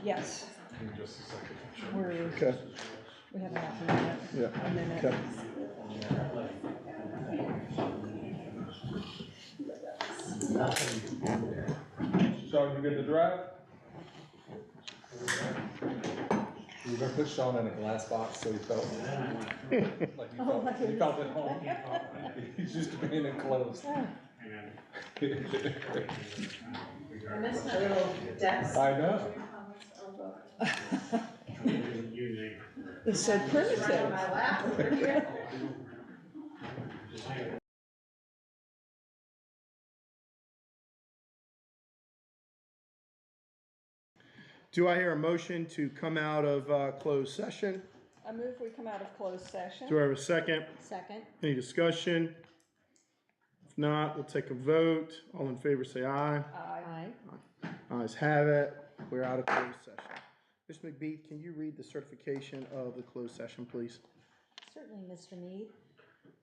Yes, Give me just a second. we're, we have half a minute. Yeah. A minute. Okay. Sean, you get the drive? We were gonna put Sean in a glass box so he felt like he felt at home. He's used to being enclosed. I miss my little desk. I know. It's so Right on primitive. my lap over here. Do I hear a motion to come out of closed session? I move we come out of closed session. Do I have a second? Second. Any discussion? If not, we'll take a vote. All in favor say aye. Aye. Ayes have it. We're out of closed session. Ms. McBeath, can you read the certification of the closed session, please? Certainly, Mr. Mead.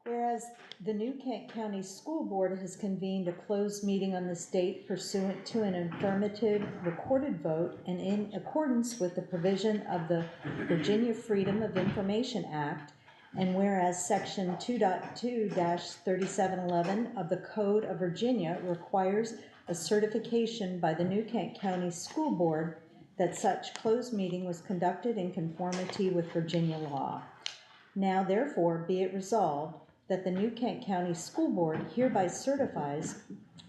Whereas the New Kent County School Board has convened a closed meeting on this date pursuant to an affirmative recorded vote and in accordance with the provision of the Virginia Freedom of Information Act, and whereas Section 2.2-3711 of the Code of Virginia requires a certification by the New Kent County School Board that such closed meeting was conducted in conformity with Virginia law. Now therefore be it resolved that the New Kent County School Board hereby certifies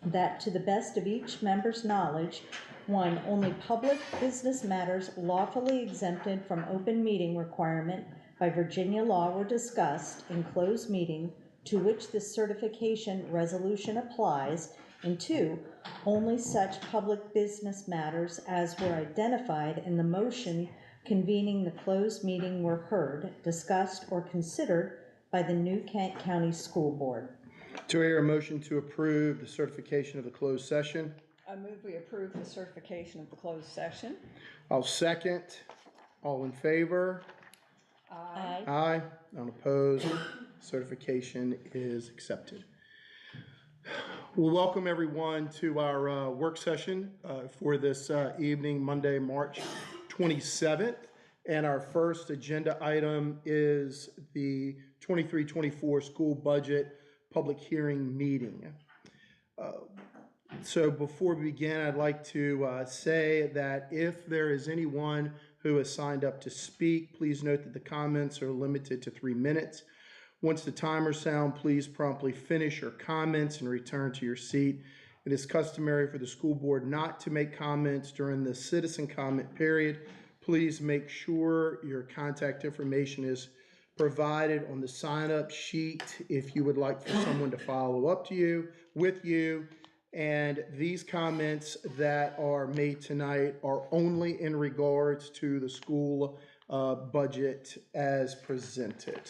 that to the best of each member's knowledge, one, only public business matters lawfully exempted from open meeting requirement by Virginia law were discussed in closed meeting to which this certification resolution applies, and two, only such public business matters as were identified in the motion convening the closed meeting were heard, discussed, or considered by the New Kent County School Board. Do I hear a motion to approve the certification of the closed session? I move we approve the certification of the closed session. I'll second. All in favor? Aye. Aye. None opposed. Certification is accepted. We'll welcome everyone to our work session for this evening, Monday, March 27th. And our first agenda item is the 23-24 school budget public hearing meeting. So before we begin, I'd like to say that if there is anyone who has signed up to speak, please note that the comments are limited to 3 minutes. Once the timer sounds, please promptly finish your comments and return to your seat. It is customary for the school board not to make comments during the citizen comment period. Please make sure your contact information is provided on the sign-up sheet if you would like for someone to follow up with you. And these comments that are made tonight are only in regards to the school budget as presented.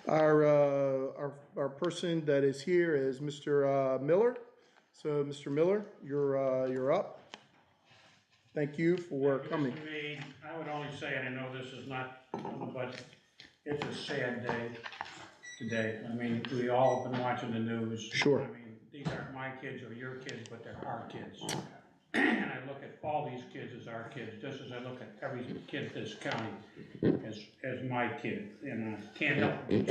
Our person that is here is Mr. Miller. So, Mr. Miller, you're up. Thank you for coming. Mr. Mead, I would only say, and I know this is not on the budget, it's a sad day today. I mean, we all have been watching the news. Sure. I mean, these aren't my kids or your kids, but they're our kids. And I look at all these kids as our kids, just as I look at every kid in this county as my kid, and I can't help it.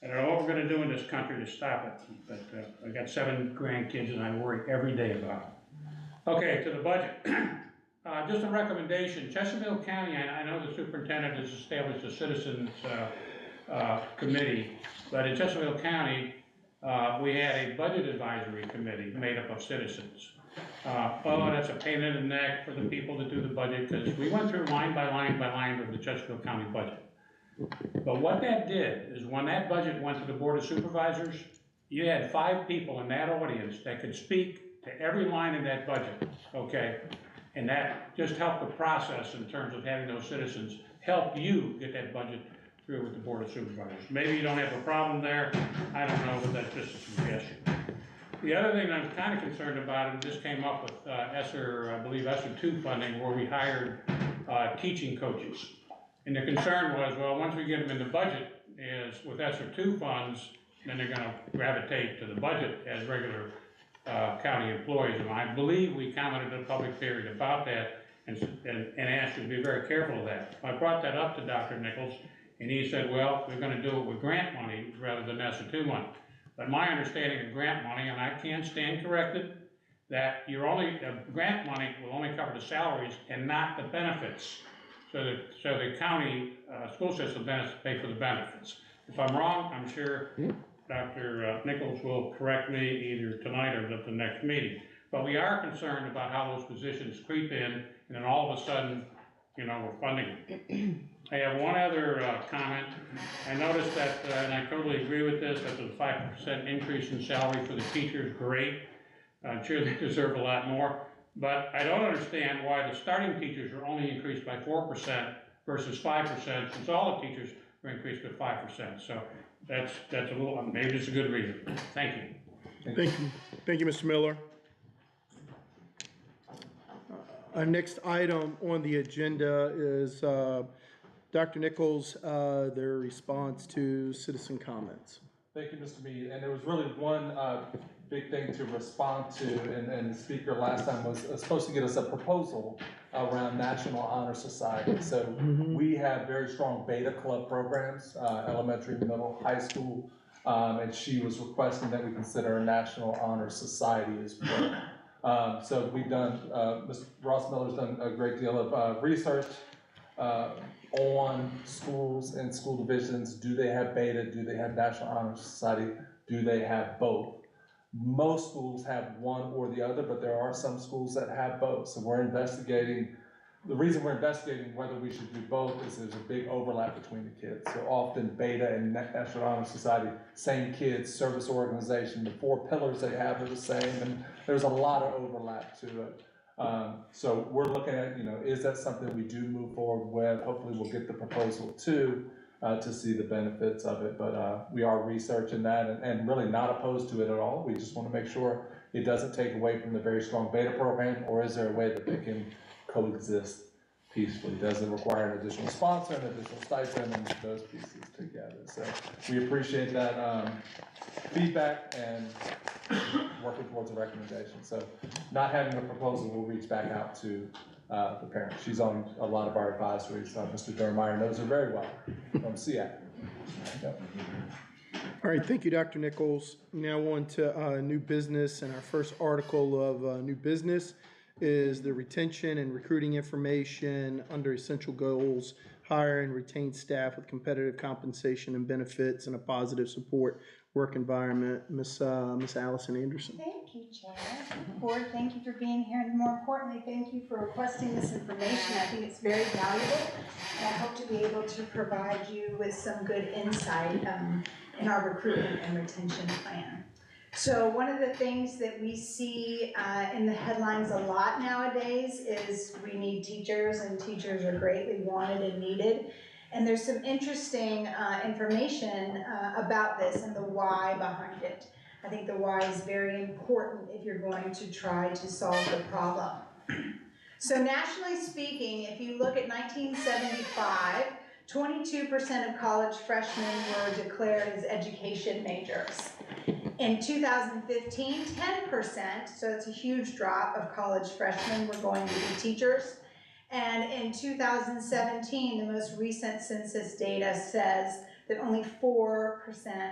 I don't know what we're gonna do in this country to stop it, but I got 7 grandkids and I worry every day about it. Okay, to the budget. Just a recommendation, Chesterfield County, I know the superintendent has established a citizens committee, but in Chesterfield County, we had a budget advisory committee made up of citizens. Oh, that's a pain in the neck for the people to do the budget, because we went through line by line by line of the Chesterfield County budget. But what that did is when that budget went to the Board of Supervisors, you had 5 people in that audience that could speak to every line in that budget, okay? And that just helped the process in terms of having those citizens help you get that budget through with the Board of Supervisors. Maybe you don't have a problem there, I don't know, but that's just a suggestion. The other thing I'm kind of concerned about, and this came up with ESSER, I believe ESSER 2 funding, where we hired teaching coaches. And the concern was, well, once we get them in the budget, is with ESSER 2 funds, then they're gonna gravitate to the budget as regular county employees. And I believe we commented in a public period about that and asked you to be very careful of that. I brought that up to Dr. Nichols, and he said, well, we're gonna do it with grant money rather than ESSER2 money. But my understanding of grant money, and I can stand corrected, that grant money will only cover the salaries and not the benefits. So the county school system then has to pay for the benefits. If I'm wrong, I'm sure Dr. Nichols will correct me either tonight or at the next meeting. But we are concerned about how those positions creep in, and then all of a sudden, you know, we're funding them. I have one other comment. I noticed that, and I totally agree with this, that the 5% increase in salary for the teachers, great. I'm sure they deserve a lot more. But I don't understand why the starting teachers are only increased by 4% versus 5%, since all the teachers were increased by 5%. So that's a little, maybe it's a good reason. Thank you. Thank you, Mr. Miller. Our next item on the agenda is Dr. Nichols, their response to citizen comments. Thank you, Mr. Mead. And there was really one big thing to respond to, and the speaker last time was supposed to get us a proposal around National Honor Society. So we have very strong beta club programs, elementary, middle, high school, and she was requesting that we consider a National Honor Society as well. So we've done, Mr. Ross Miller's done a great deal of research on schools and school divisions. Do they have beta? Do they have National Honor Society? Do they have both? Most schools have one or the other, but there are some schools that have both. So we're investigating. The reason we're investigating whether we should do both is there's a big overlap between the kids. So often beta and National Honor Society, same kids, service organization, the 4 pillars they have are the same, and there's a lot of overlap to it. So we're looking at, you know, is that something we do move forward with? Hopefully we'll get the proposal to see the benefits of it, but we are researching that and really not opposed to it at all. We just want to make sure it doesn't take away from the very strong beta program, or is there a way that they can coexist peacefully? Does it require an additional sponsor, an additional stipend, and those pieces together? So we appreciate that feedback and working towards a recommendation. So not having a proposal, we'll reach back out to the parent. She's on a lot of our advisories. Mr. Durmeyer knows her very well from SEAC. Yep. All right, thank you, Dr. Nichols. Now on to new business, and our first article of new business is the retention and recruiting information under essential goals, hire and retain staff with competitive compensation and benefits and a positive support work environment. Miss Allison Anderson. Thank you, Chair. Board, thank you for being here, and more importantly, thank you for requesting this information. I think it's very valuable, and I hope to be able to provide you with some good insight in our recruitment and retention plan. So one of the things that we see in the headlines a lot nowadays is we need teachers, and teachers are greatly wanted and needed. And there's some interesting information about this and the why behind it. I think the why is very important if you're going to try to solve the problem. So nationally speaking, if you look at 1975, 22% of college freshmen were declared as education majors. In 2015, 10%, so it's a huge drop, of college freshmen were going to be teachers. And in 2017, the most recent census data says that only 4%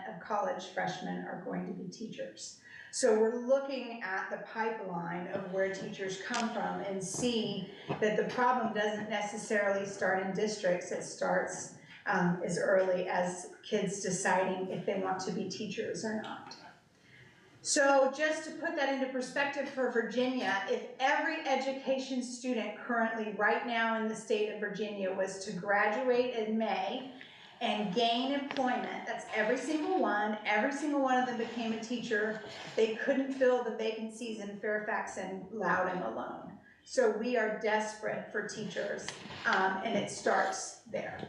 of college freshmen are going to be teachers. So we're looking at the pipeline of where teachers come from and see that the problem doesn't necessarily start in districts. It starts as early as kids deciding if they want to be teachers or not. So just to put that into perspective for Virginia, if every education student currently right now in the state of Virginia was to graduate in May and gain employment, that's every single one of them became a teacher, they couldn't fill the vacancies in Fairfax and Loudoun alone. So we are desperate for teachers, and it starts there.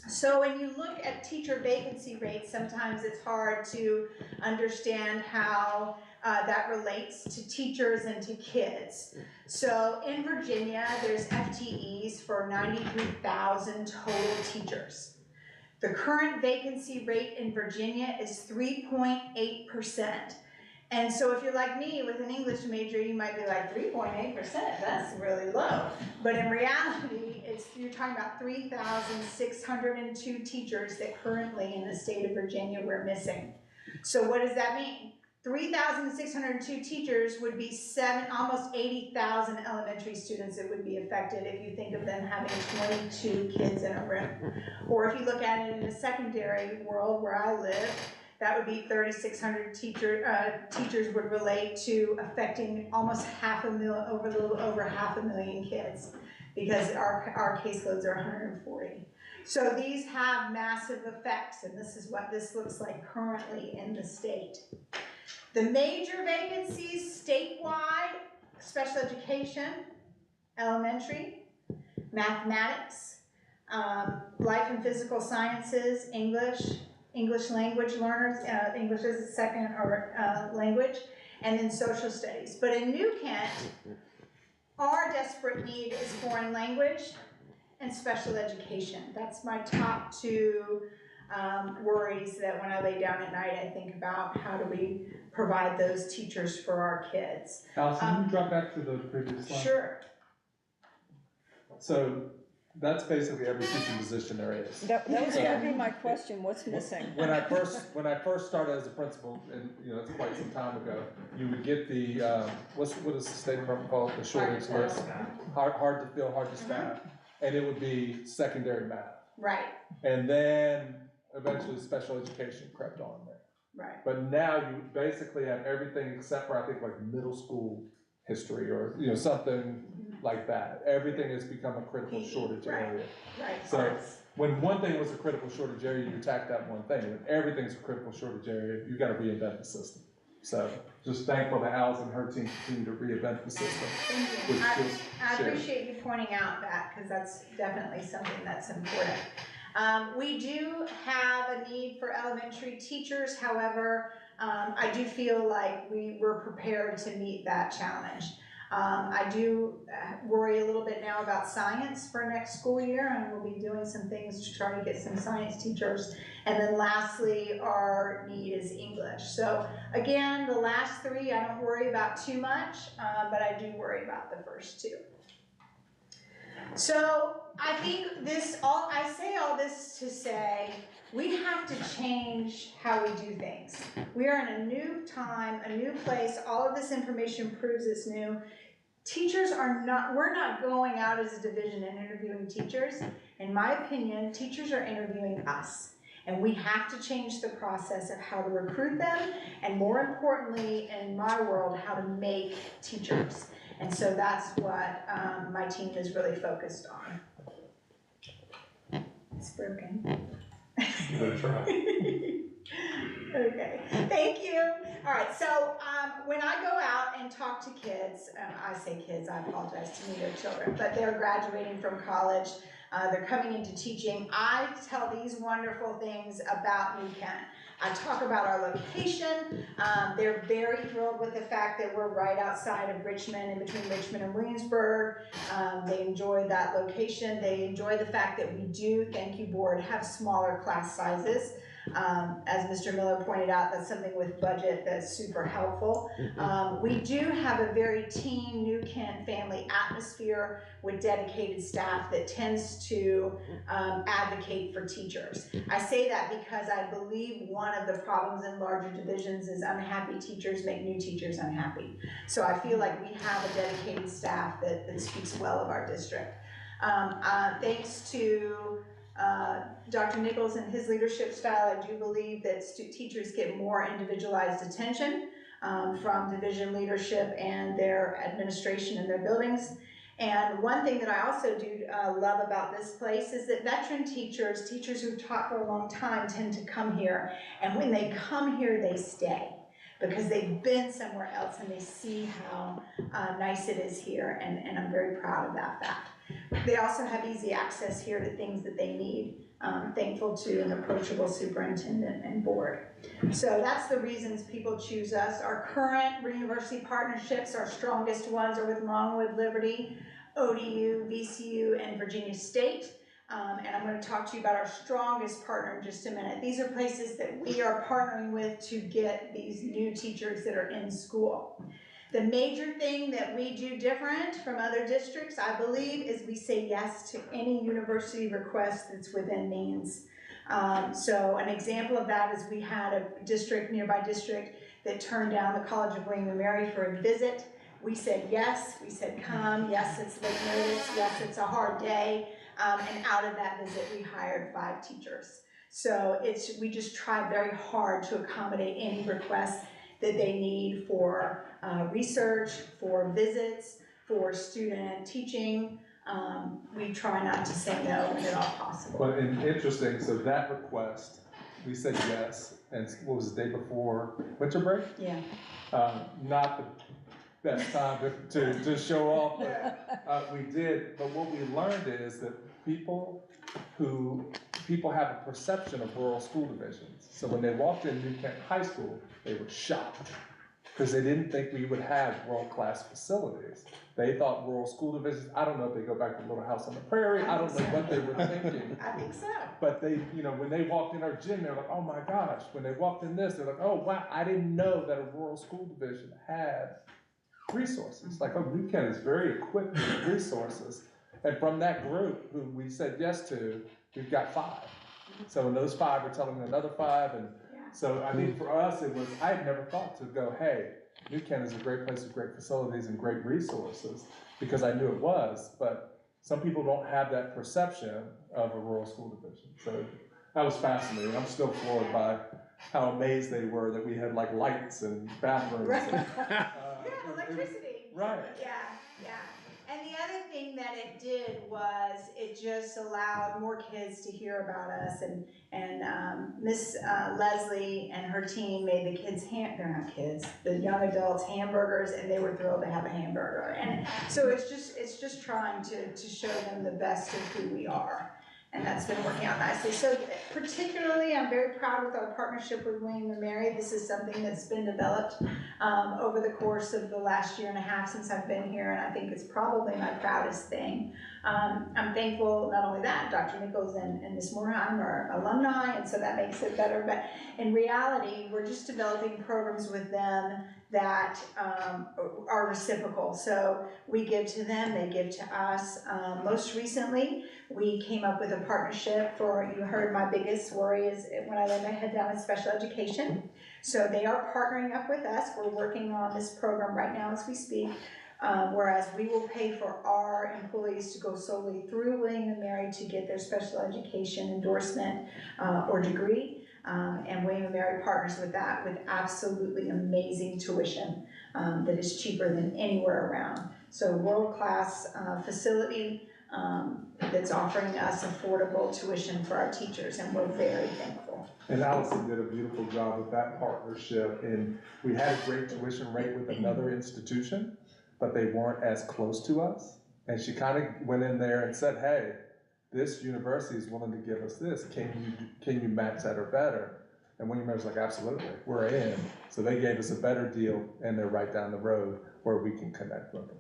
So when you look at teacher vacancy rates, sometimes it's hard to understand how that relates to teachers and to kids. So in Virginia, there's FTEs for 93,000 total teachers. The current vacancy rate in Virginia is 3.8%. And so if you're like me with an English major, you might be like, 3.8%, that's really low. But in reality, you're talking about 3,602 teachers that currently in the state of Virginia we're missing. So what does that mean? 3,602 teachers would be almost 80,000 elementary students that would be affected if you think of them having 22 kids in a room. Or if you look at it in the secondary world where I live, that would be 3,600 teachers would relate to affecting almost a little over 500,000 kids, because our caseloads are 140. So these have massive effects, and this is what this looks like currently in the state. The major vacancies statewide: special education, elementary, mathematics, life and physical sciences, English language learners, English as a second language, and then social studies. But in New Kent, our desperate need is foreign language and special education. That's my top two worries that when I lay down at night, I think about how do we provide those teachers for our kids. Allison, can you drop back to the previous slide? Sure. So that's basically every teaching position there is. That was gonna be my question, what's missing? When I first started as a principal, and it's quite some time ago, you would get the what is the state department called, the shortage list, hard to fill, hard to staff, and it would be secondary math, Right, and then eventually special education crept on there. right. But now you basically have everything except for I think like middle school history or something like that. Everything has become a critical shortage area. Right. So when one thing was a critical shortage area, you attack that one thing. When everything's a critical shortage area, you've got to reinvent the system. So just thankful that Alice and her team continue to reinvent the system. Thank you. Which just I shared. appreciate you pointing out that, because that's definitely something that's important. We do have a need for elementary teachers. However, I do feel like we were prepared to meet that challenge. I do worry a little bit now about science for next school year, and we'll be doing some things to try to get some science teachers. And then lastly, our need is English. So again, the last three I don't worry about too much, but I do worry about the first two. So I think I say all this to say we have to change how we do things. We are in a new time, a new place. All of this information proves it's new. We're not going out as a division and interviewing teachers. In my opinion, teachers are interviewing us. And we have to change the process of how to recruit them, and more importantly, in my world, how to make teachers. And so that's what my team is really focused on. It's broken. Okay, thank you. All right, so when I go out and talk to kids, I say kids, I apologize, to me they're children, but they're graduating from college, they're coming into teaching, I tell these wonderful things about New Kent. I talk about our location. They're very thrilled with the fact that we're right outside of Richmond, in between Richmond and Williamsburg. They enjoy that location. They enjoy the fact that we do, thank you board, have smaller class sizes. As Mr. Miller pointed out, that's something with budget that's super helpful. We do have a very team New Kent family atmosphere with dedicated staff that tends to advocate for teachers. I say that because I believe one of the problems in larger divisions is unhappy teachers make new teachers unhappy. So I feel like we have a dedicated staff that speaks well of our district. Thanks to Dr. Nichols and his leadership style, I do believe that teachers get more individualized attention from division leadership and their administration in their buildings. And one thing that I also do love about this place is that veteran teachers who've taught for a long time tend to come here, and when they come here, they stay, because they've been somewhere else and they see how nice it is here, and I'm very proud of that fact. They also have easy access here to things that they need. Thankful to an approachable superintendent and board. So that's the reasons people choose us. Our current university partnerships, our strongest ones are with Longwood Liberty, ODU, VCU, and Virginia State. And I'm gonna talk to you about our strongest partner in just a minute. These are places that we are partnering with to get these new teachers that are in school. The major thing that we do different from other districts, I believe, is we say yes to any university request that's within means. So an example of that is we had a nearby district that turned down the College of William and Mary for a visit. We said yes, we said come, yes, it's late notice, yes, it's a hard day. And out of that visit, we hired 5 teachers. So we just try very hard to accommodate any requests that they need for research, for visits, for student teaching. We try not to say no when at all possible. But interesting, so that request, we said yes, and what was the day before winter break? Yeah. Not the best time to show off, but we did. But what we learned is that people have a perception of rural school divisions. So when they walked in New Kent High School, they were shocked because they didn't think we would have world-class facilities. They thought rural school divisions, I don't know if they go back to Little House on the Prairie, I don't know what they were thinking. I think so. But they, when they walked in our gym, they're like, oh my gosh. When they walked in this, they're like, oh wow, I didn't know that a rural school division had resources. Like, oh, New Kent is very equipped with resources. And from that group who we said yes to, we've got 5. So and those 5 are telling another 5, and so I mean, for us, it was, I had never thought to go, hey, New Kent is a great place with great facilities and great resources, because I knew it was, but some people don't have that perception of a rural school division. So that was fascinating. I'm still floored by how amazed they were that we had like lights and bathrooms. Right. And, Yeah, electricity. Right. Yeah. And the other thing that it did was it just allowed more kids to hear about us, and Miss Leslie and her team made the kids, they're not kids, the young adults hamburgers, and they were thrilled to have a hamburger. And so it's just trying to show them the best of who we are. And that's been working out nicely. So particularly, I'm very proud with our partnership with William and Mary. This is something that's been developed over the course of the last 1.5 years since I've been here, and I think it's probably my proudest thing. I'm thankful, not only that, Dr. Nichols and Ms. Moorheim are alumni, and so that makes it better, but in reality, we're just developing programs with them that are reciprocal. So we give to them, they give to us. Most recently, we came up with a partnership for, you heard my biggest worry is when I lay my head down is special education. So they are partnering up with us. We're working on this program right now as we speak, whereas we will pay for our employees to go solely through William and Mary to get their special education endorsement or degree. And William & Mary partners with that with absolutely amazing tuition that is cheaper than anywhere around. So world-class facility that's offering us affordable tuition for our teachers, and we're very thankful. And Allison did a beautiful job with that partnership, and we had a great tuition rate with another institution, but they weren't as close to us. And she kind of went in there and said, hey, this university is willing to give us this. Can you match that or better? And William Mary's like, absolutely, we're in. So they gave us a better deal, and they're right down the road where we can connect with them.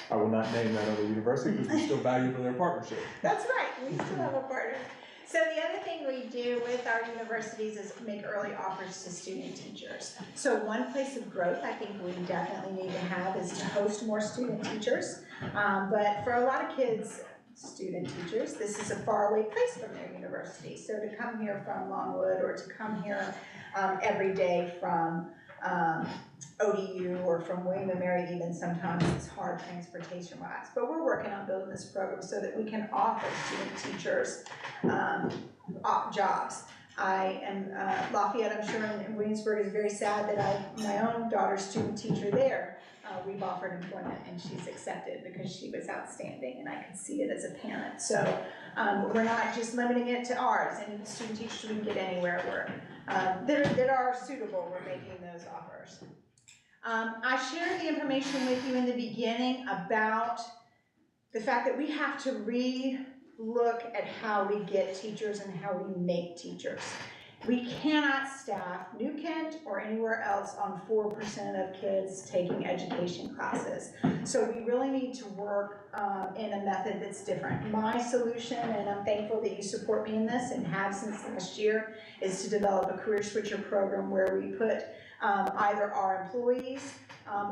I will not name that other university because we still value their partnership. That's right, we still have a partner. So the other thing we do with our universities is make early offers to student teachers. So one place of growth I think we definitely need to have is to host more student teachers. But for a lot of kids, student teachers, this is a faraway place from their university. So to come here from Longwood, or to come here every day from ODU or from William and Mary, even sometimes it's hard transportation wise. But we're working on building this program so that we can offer student teachers jobs. I am, Lafayette, I'm sure, in Williamsburg is very sad that my own daughter's student teacher there, we've offered employment and she's accepted because she was outstanding, and I can see it as a parent. So we're not just limiting it to ours, and student teachers we can get anywhere that are suitable, we're making those offers. I shared the information with you in the beginning about the fact that we have to look at how we get teachers and how we make teachers. We cannot staff New Kent or anywhere else on 4% of kids taking education classes. So we really need to work in a method that's different. My solution, and I'm thankful that you support me in this and have since last year, is to develop a career switcher program where we put either our employees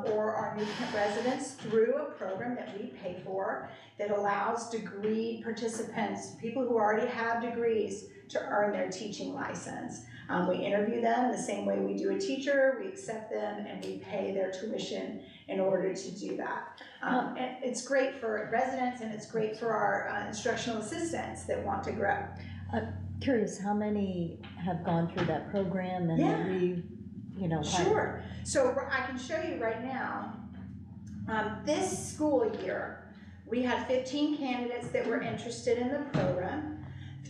or our New Kent residents through a program that we pay for that allows degree participants, people who already have degrees, to earn their teaching license. We interview them the same way we do a teacher, we accept them, and we pay their tuition in order to do that. And it's great for residents, and it's great for our instructional assistants that want to grow. Curious, how many have gone through that program and Yeah. Sure. So I can show you right now, this school year, we had 15 candidates that were interested in the program.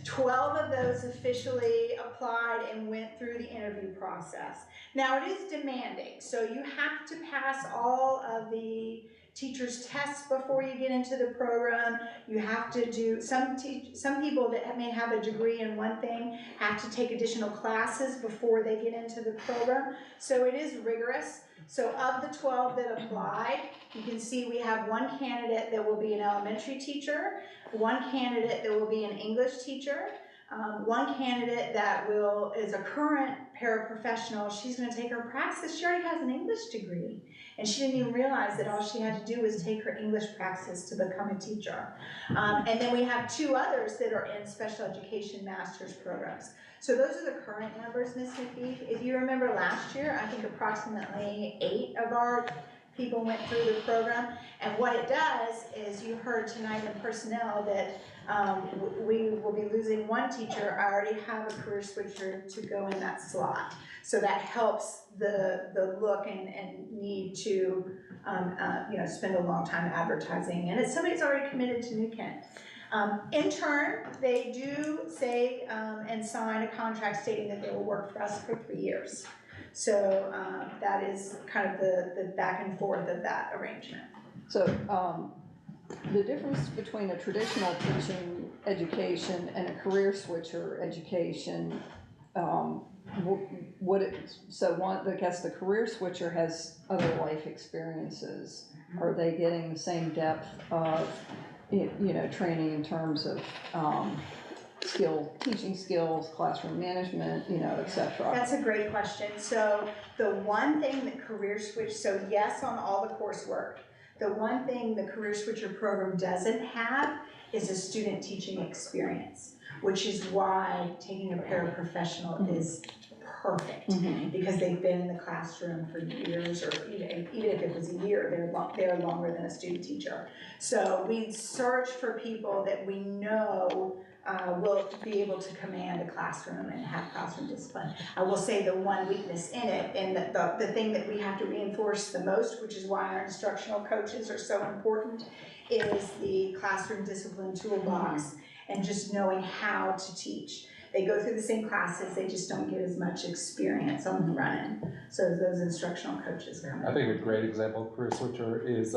12 of those officially applied and went through the interview process. Now it is demanding, so you have to pass all of the teachers' tests before you get into the program. You have to do, some people that may have a degree in one thing have to take additional classes before they get into the program. So it is rigorous. So of the 12 that applied, you can see we have one candidate that will be an elementary teacher, one candidate that will be an English teacher, one candidate that is a current paraprofessional. She's going to take her praxis. She already has an English degree, and she didn't even realize that all she had to do was take her English praxis to become a teacher. And then we have 2 others that are in special education master's programs. So those are the current numbers, Ms. McBeef. If you remember last year, I think approximately 8 of our people went through the program. And what it does is, you heard tonight in personnel that we will be losing one teacher. I already have a career switcher to go in that slot. So that helps the look and need to spend a long time advertising. And it's somebody that's already committed to New Kent. In turn, they do say and sign a contract stating that they will work for us for 3 years. So that is kind of the back and forth of that arrangement. So the difference between a traditional teaching education and a career switcher education, I guess the career switcher has other life experiences. Are they getting the same depth of training in terms of teaching skills, classroom management, et cetera? That's a great question. So the one thing that Career Switch, so yes on all the coursework, the one thing the Career Switcher program doesn't have is a student teaching experience, which is why taking a paraprofessional is perfect, because they've been in the classroom for years, or even if it was a year, they're longer than a student teacher. So we search for people that we know will be able to command a classroom and have classroom discipline. I will say the one weakness in it, and the thing that we have to reinforce the most, which is why our instructional coaches are so important, is the classroom discipline toolbox and just knowing how to teach. They go through the same classes, they just don't get as much experience on the run-in. So those instructional coaches come in. I think a great example of career switcher is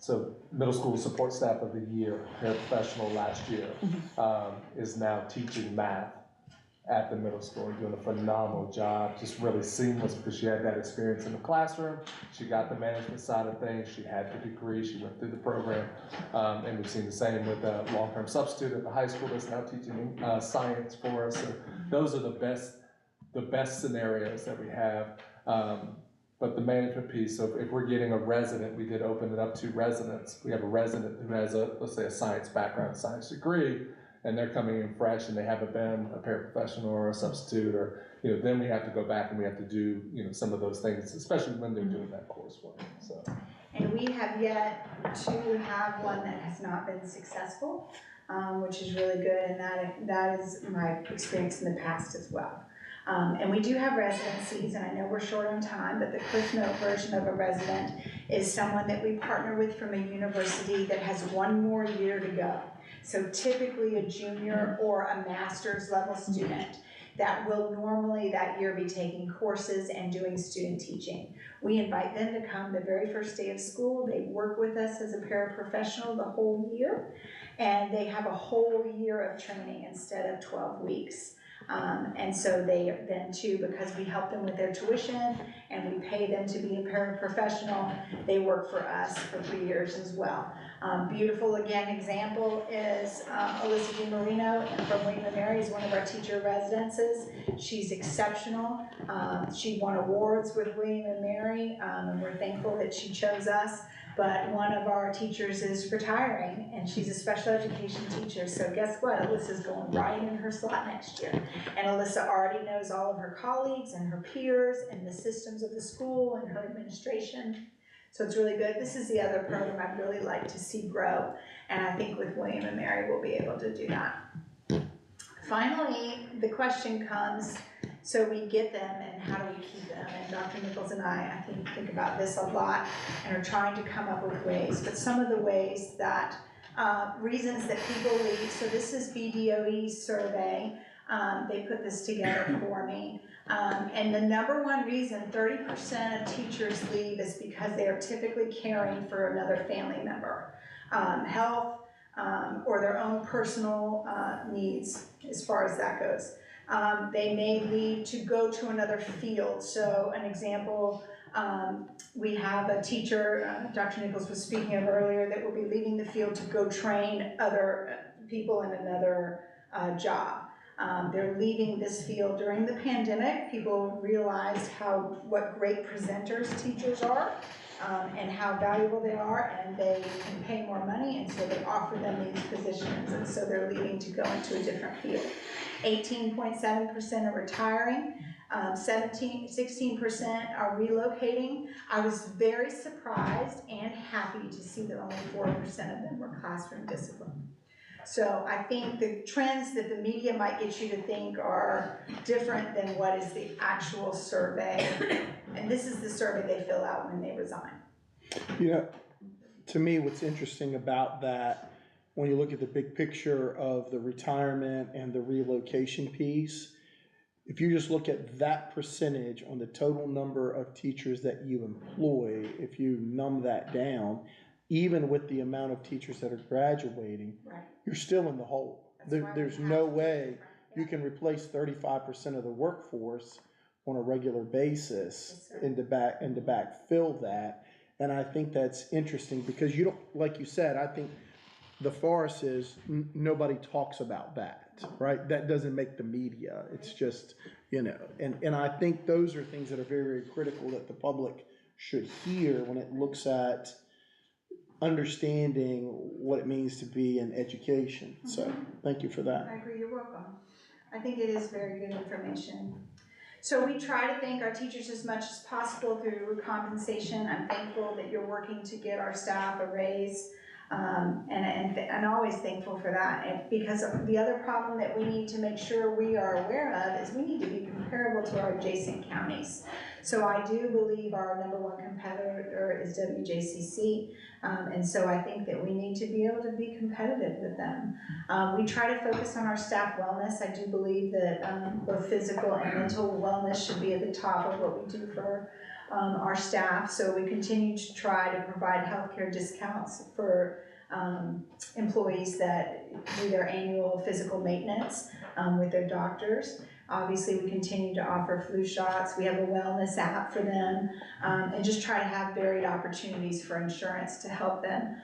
so middle school support staff of the year, paraprofessional last year, is now teaching math at the middle school and doing a phenomenal job, just really seamless, because she had that experience in the classroom. She got the management side of things. She had the degree. She went through the program. And we've seen the same with a long-term substitute at the high school that's now teaching science for us. So those are the best scenarios that we have. But the management piece, so if we're getting a resident, we did open it up to residents. We have a resident who has let's say a science background, science degree, and they're coming in fresh and they haven't been a paraprofessional or a substitute, or then we have to go back and we have to do some of those things, especially when they're doing that coursework. So. And we have yet to have one that has not been successful, which is really good, and that is my experience in the past as well. And we do have residencies, and I know we're short on time, but the Cliff Note version of a resident is someone that we partner with from a university that has 1 more year to go. So typically a junior or a master's level student that will normally that year be taking courses and doing student teaching. We invite them to come the very first day of school. They work with us as a paraprofessional the whole year, and they have a whole year of training instead of 12 weeks. And so they then too, because we help them with their tuition and we pay them to be a paraprofessional, they work for us for 3 years as well. Beautiful, again, example is Alyssa DiMarino from William & Mary is one of our teacher residences. She's exceptional. She won awards with William & Mary, and we're thankful that she chose us. But one of our teachers is retiring, and she's a special education teacher, so guess what? Alyssa's going right in her slot next year. And Alyssa already knows all of her colleagues and her peers and the systems of the school and her administration. So it's really good. This is the other program I'd really like to see grow, and I think with William & Mary we'll be able to do that. Finally, the question comes, so we get them and how do we keep them? And Dr. Nichols and I think about this a lot and are trying to come up with ways. But some of the ways that, reasons that people leave, so this is BDOE's survey. They put this together for me. And the number one reason 30% of teachers leave is because they are typically caring for another family member. Health, or their own personal needs as far as that goes. They may leave to go to another field. So an example, we have a teacher, Dr. Nichols was speaking of earlier, that will be leaving the field to go train other people in another job. They're leaving this field during the pandemic. People realized what great presenters teachers are. And how valuable they are, and they can pay more money, and so they offer them these positions, and so they're leaving to go into a different field. 18.7% are retiring, 16% are relocating. I was very surprised and happy to see that only 4% of them were classroom discipline. So I think the trends that the media might get you to think are different than what is the actual survey. And this is the survey they fill out when they resign. You know, to me, what's interesting about that, when you look at the big picture of the retirement and the relocation piece, if you just look at that percentage on the total number of teachers that you employ, if you numb that down, even with the amount of teachers that are graduating, right, you're still in the hole. There's no way you can replace 35% of the workforce on a regular basis and to backfill that. And I think that's interesting because you don't, like you said, I think the farce is nobody talks about that, right? That doesn't make the media. It's just, you know, and I think those are things that are very, very critical that the public should hear when it looks at understanding what it means to be in education. So thank you for that. I agree, you're welcome. I think it is very good information. So we try to thank our teachers as much as possible through compensation. I'm thankful that you're working to get our staff a raise. And always thankful for that. And because the other problem that we need to make sure we are aware of is we need to be comparable to our adjacent counties. So I do believe our #1 competitor is WJCC, and so I think that we need to be able to be competitive with them. We try to focus on our staff wellness. I do believe that both physical and mental wellness should be at the top of what we do for our staff. So we continue to try to provide healthcare discounts for employees that do their annual physical maintenance with their doctors. Obviously, we continue to offer flu shots. We have a wellness app for them, and just try to have varied opportunities for insurance to help them,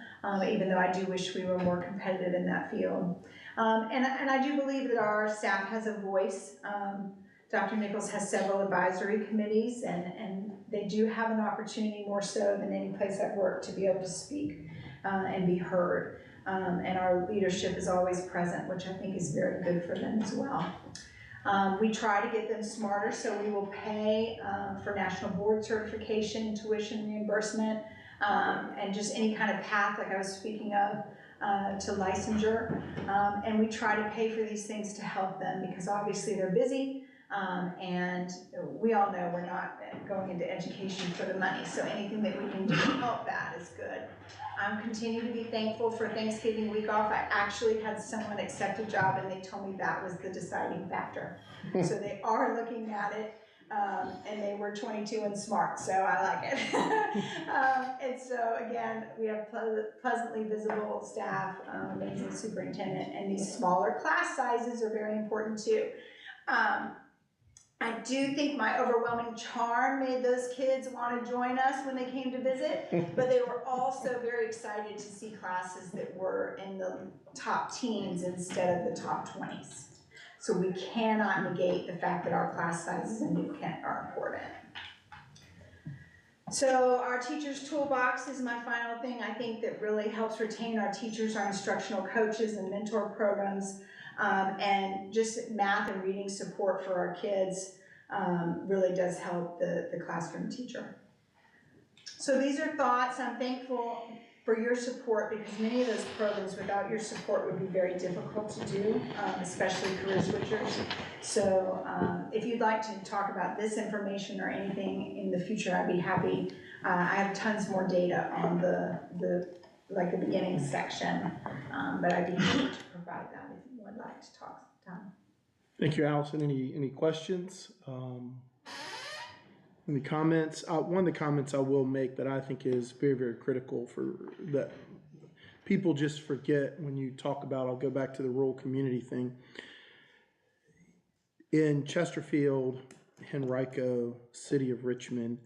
even though I do wish we were more competitive in that field. And I do believe that our staff has a voice. Dr. Nichols has several advisory committees, and they do have an opportunity more so than any place I've worked to be able to speak and be heard. And our leadership is always present, which I think is very good for them as well. We try to get them smarter, so we will pay for national board certification, tuition reimbursement, and just any kind of path like I was speaking of to licensure. And we try to pay for these things to help them because obviously they're busy. And we all know we're not going into education for the money, so anything that we can do to help that is good. Continue to be thankful for Thanksgiving week off. I actually had someone accept a job and they told me that was the deciding factor. So they are looking at it, and they were 22 and smart, so I like it. And so again, we have pleasantly visible staff, amazing superintendent, and these smaller class sizes are very important too. I do think my overwhelming charm made those kids want to join us when they came to visit, but they were also very excited to see classes that were in the top teens instead of the top 20s. So we cannot negate the fact that our class sizes in New Kent are important. So our teachers' toolbox is my final thing. I think that really helps retain our teachers, our instructional coaches and mentor programs, and just math and reading support for our kids really does help the classroom teacher. So these are thoughts. I'm thankful for your support because many of those programs without your support would be very difficult to do, especially career switchers. So if you'd like to talk about this information or anything in the future, I'd be happy. I have tons more data on the beginning section, but I'd be happy to provide that if you would like to talk sometime. Thank you, Allison. Any questions? Any comments? One of the comments I will make that I think is very, very critical for that people just forget when you talk about, I'll go back to the rural community thing. In Chesterfield, Henrico, City of Richmond,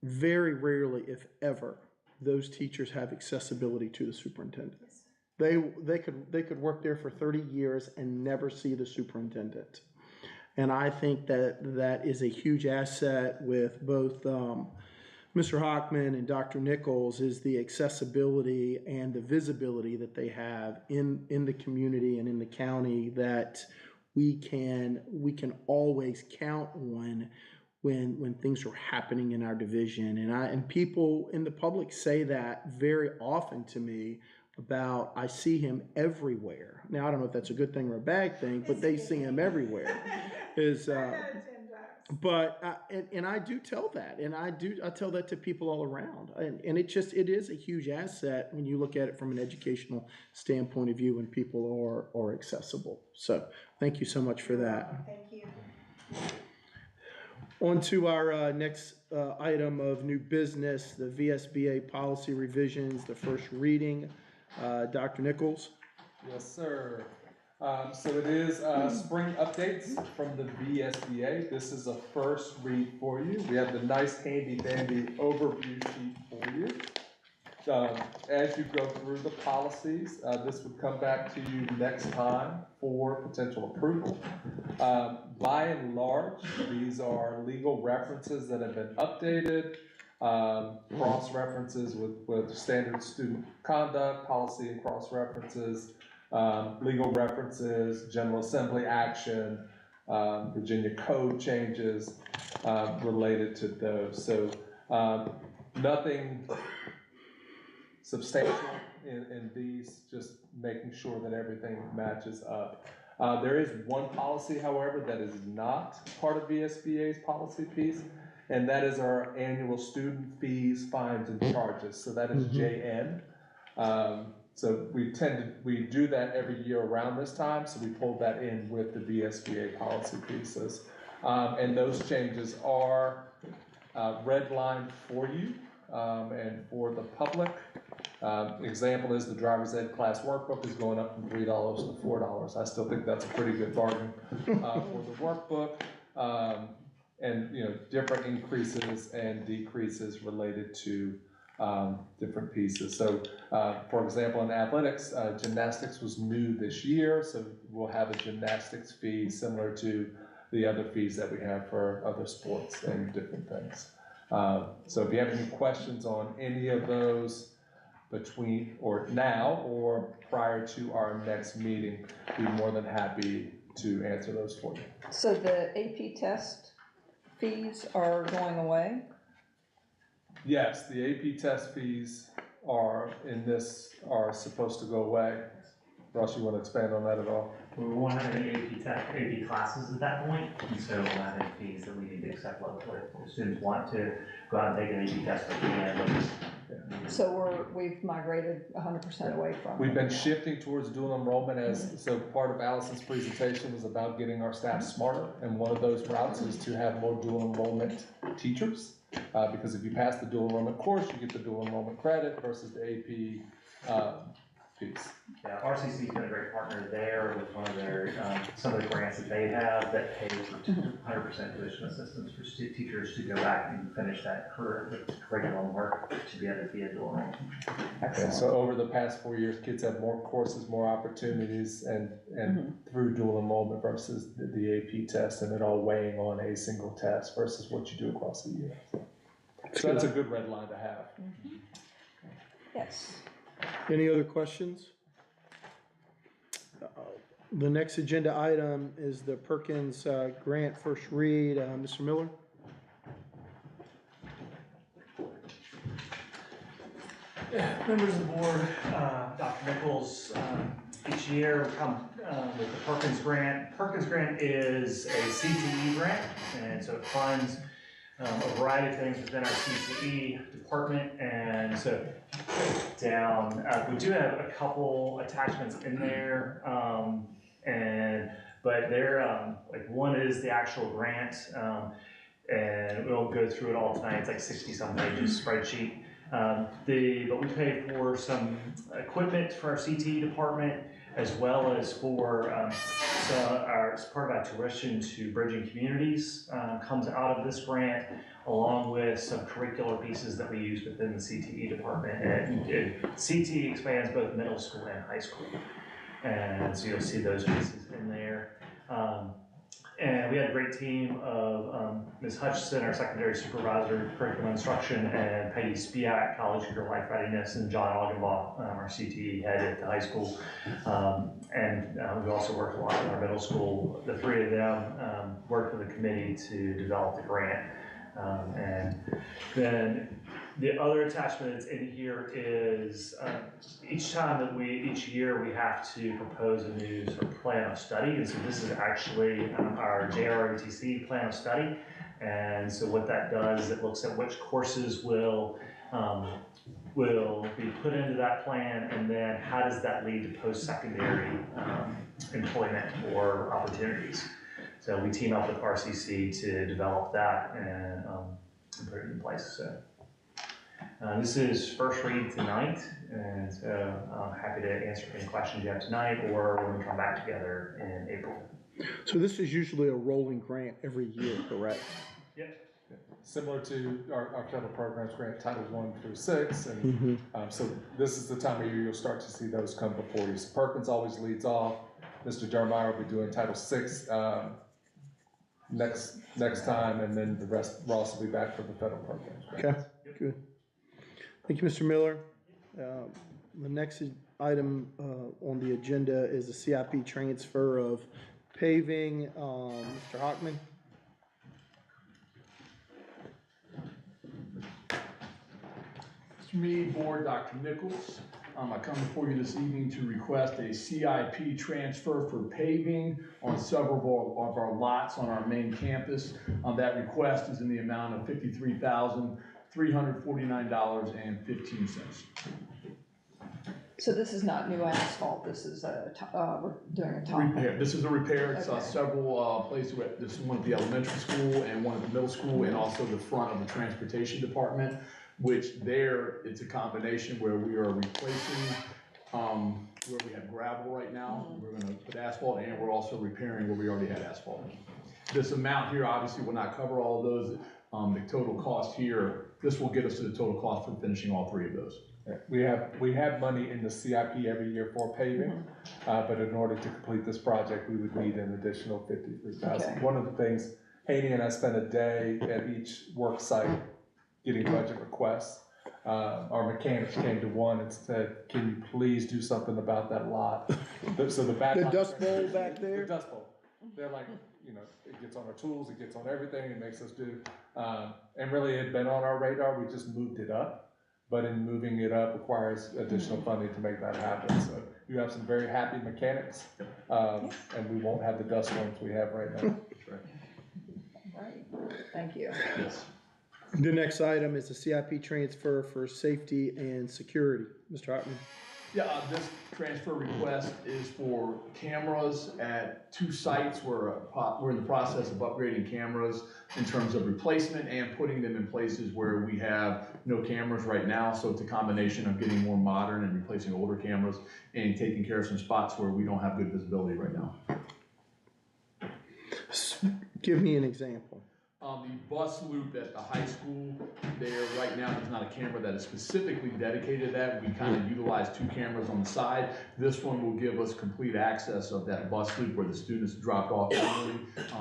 very rarely, if ever, those teachers have accessibility to the superintendent. They could work there for 30 years and never see the superintendent. And I think that is a huge asset with both Mr. Hockman and Dr. Nichols is the accessibility and the visibility that they have in the community and in the county that we can always count on when things are happening in our division. And people in the public say that very often to me about I see him everywhere. Now I don't know if that's a good thing or a bad thing, but they see him everywhere. But I do tell that, and I tell that to people all around, and it is a huge asset when you look at it from an educational standpoint of view when people are accessible. So thank you so much for that. Thank you. On to our next item of new business, the VSBA policy revisions, the first reading. Dr. Nichols. Yes, sir. So it is spring updates from the VSBA. This is a first read for you. We have the nice handy dandy overview sheet for you. As you go through the policies, this would come back to you next time for potential approval. By and large, these are legal references that have been updated, cross-references with standard student conduct, policy and cross-references, legal references, General Assembly action, Virginia code changes related to those. So nothing substantial in these, just making sure that everything matches up. There is one policy, however, that is not part of VSBA's policy piece, and that is our annual student fees, fines, and charges. So that is JN. So we do that every year around this time, so we pulled that in with the VSBA policy pieces. And those changes are redlined for you and for the public. Example is the driver's ed class workbook is going up from $3 to $4. I still think that's a pretty good bargain for the workbook. And different increases and decreases related to different pieces. So for example, in athletics, gymnastics was new this year, so we'll have a gymnastics fee similar to the other fees that we have for other sports and different things. So if you have any questions on any of those between or now or prior to our next meeting, be more than happy to answer those for you. So the AP test fees are going away? Yes, the AP test fees are supposed to go away. Ross, you want to expand on that at all? We won't have any AP classes at that point, and so we'll have any fees that we need to accept locally. If students want to go out and take an AP test, they can. So we've migrated 100% away from. We've been shifting towards dual enrollment so part of Allison's presentation was about getting our staff smarter, and one of those routes is to have more dual enrollment teachers. Because if you pass the dual enrollment course, you get the dual enrollment credit versus the AP piece. Yeah, RCC's been a great partner there with one of their, some of the grants that they have that pay for 100% tuition assistance for teachers to go back and finish that curriculum work to be able to be a dual enrollment teacher. And so over the past 4 years, kids have more courses, more opportunities, and through dual enrollment versus the AP test, and it all weighing on a single test versus what you do across the year. So that's a good red line to have. Yes. Any other questions? The next agenda item is the Perkins grant first read. Mr. Miller? Members of the board, Dr. Nichols, each year we come with the Perkins Grant. Perkins Grant is a CTE grant, and so it funds a variety of things within our CTE department. And so down, we do have a couple attachments in there, but they're like one is the actual grant, and we'll go through it all tonight. It's like 60-some pages spreadsheet. But we pay for some equipment for our CTE department, as well as for as part of our tuition to Bridging Communities comes out of this grant, along with some curricular pieces that we use within the CTE department. And CTE expands both middle school and high school, and so you'll see those pieces in there. And we had a great team of Ms. Hutchison, our secondary supervisor, curriculum instruction, and Peggy Spiak, college career life readiness, and John Augenbaugh, our CTE head at the high school. We also worked a lot in our middle school. The three of them worked with the committee to develop the grant. And then the other attachment that's in here is each year we have to propose a new sort of plan of study. And so this is actually our JROTC plan of study. And so what that does, it looks at which courses will be put into that plan, and then how does that lead to post-secondary employment or opportunities. So we team up with RCC to develop that and put it in place. So this is first read tonight, and so I'm happy to answer any questions you have tonight, or when we come back together in April. So this is usually a rolling grant every year, correct? Yep. Similar to our federal programs grant, Title I through 6, and so this is the time of year you'll start to see those come before you. So Perkins always leads off. Mr. Dermeyer will be doing Title VI next time, and then the rest, Ross will be back for the federal programs. Okay, good. Thank you, Mr. Miller. The next item on the agenda is the CIP transfer of paving. Mr. Hockman? Mr. Mead, Board, Dr. Nichols. I come before you this evening to request a CIP transfer for paving on several of our lots on our main campus. That request is in the amount of $53,349.15. So this is not new asphalt, this is we're doing a top. Repair. This is a repair. It's Okay. several places. This is one at the elementary school and one at the middle school, and also the front of the transportation department, which there it's a combination where we are replacing where we have gravel right now. We're going to put asphalt, and we're also repairing where we already had asphalt. This amount here obviously will not cover all of those. The total cost here, this will get us to the total cost for finishing all three of those. We have money in the CIP every year for paving, but in order to complete this project, we would need an additional $53,000. Okay. One of the things, Haney and I spent a day at each work site getting budget requests. Our mechanics came to one and said, "Can you please do something about that lot?" So the back The lot- dust bowl back there? The dust bowl. They're like, it gets on our tools, it gets on everything, it makes us do. And really, it had been on our radar. We just moved it up. But in moving it up requires additional funding to make that happen. So you have some very happy mechanics, and we won't have the dust storms we have right now. Right, thank you. The next item is the CIP transfer for safety and security. Mr. Hockman? Yeah, this transfer request is for cameras at 2 sites. We're in the process of upgrading cameras in terms of replacement and putting them in places where we have no cameras right now. So it's a combination of getting more modern and replacing older cameras and taking care of some spots where we don't have good visibility right now. Give me an example. The bus loop at the high school, there right now, there's not a camera that is specifically dedicated to that. We kind of utilize 2 cameras on the side. This one will give us complete access of that bus loop where the students dropped off early.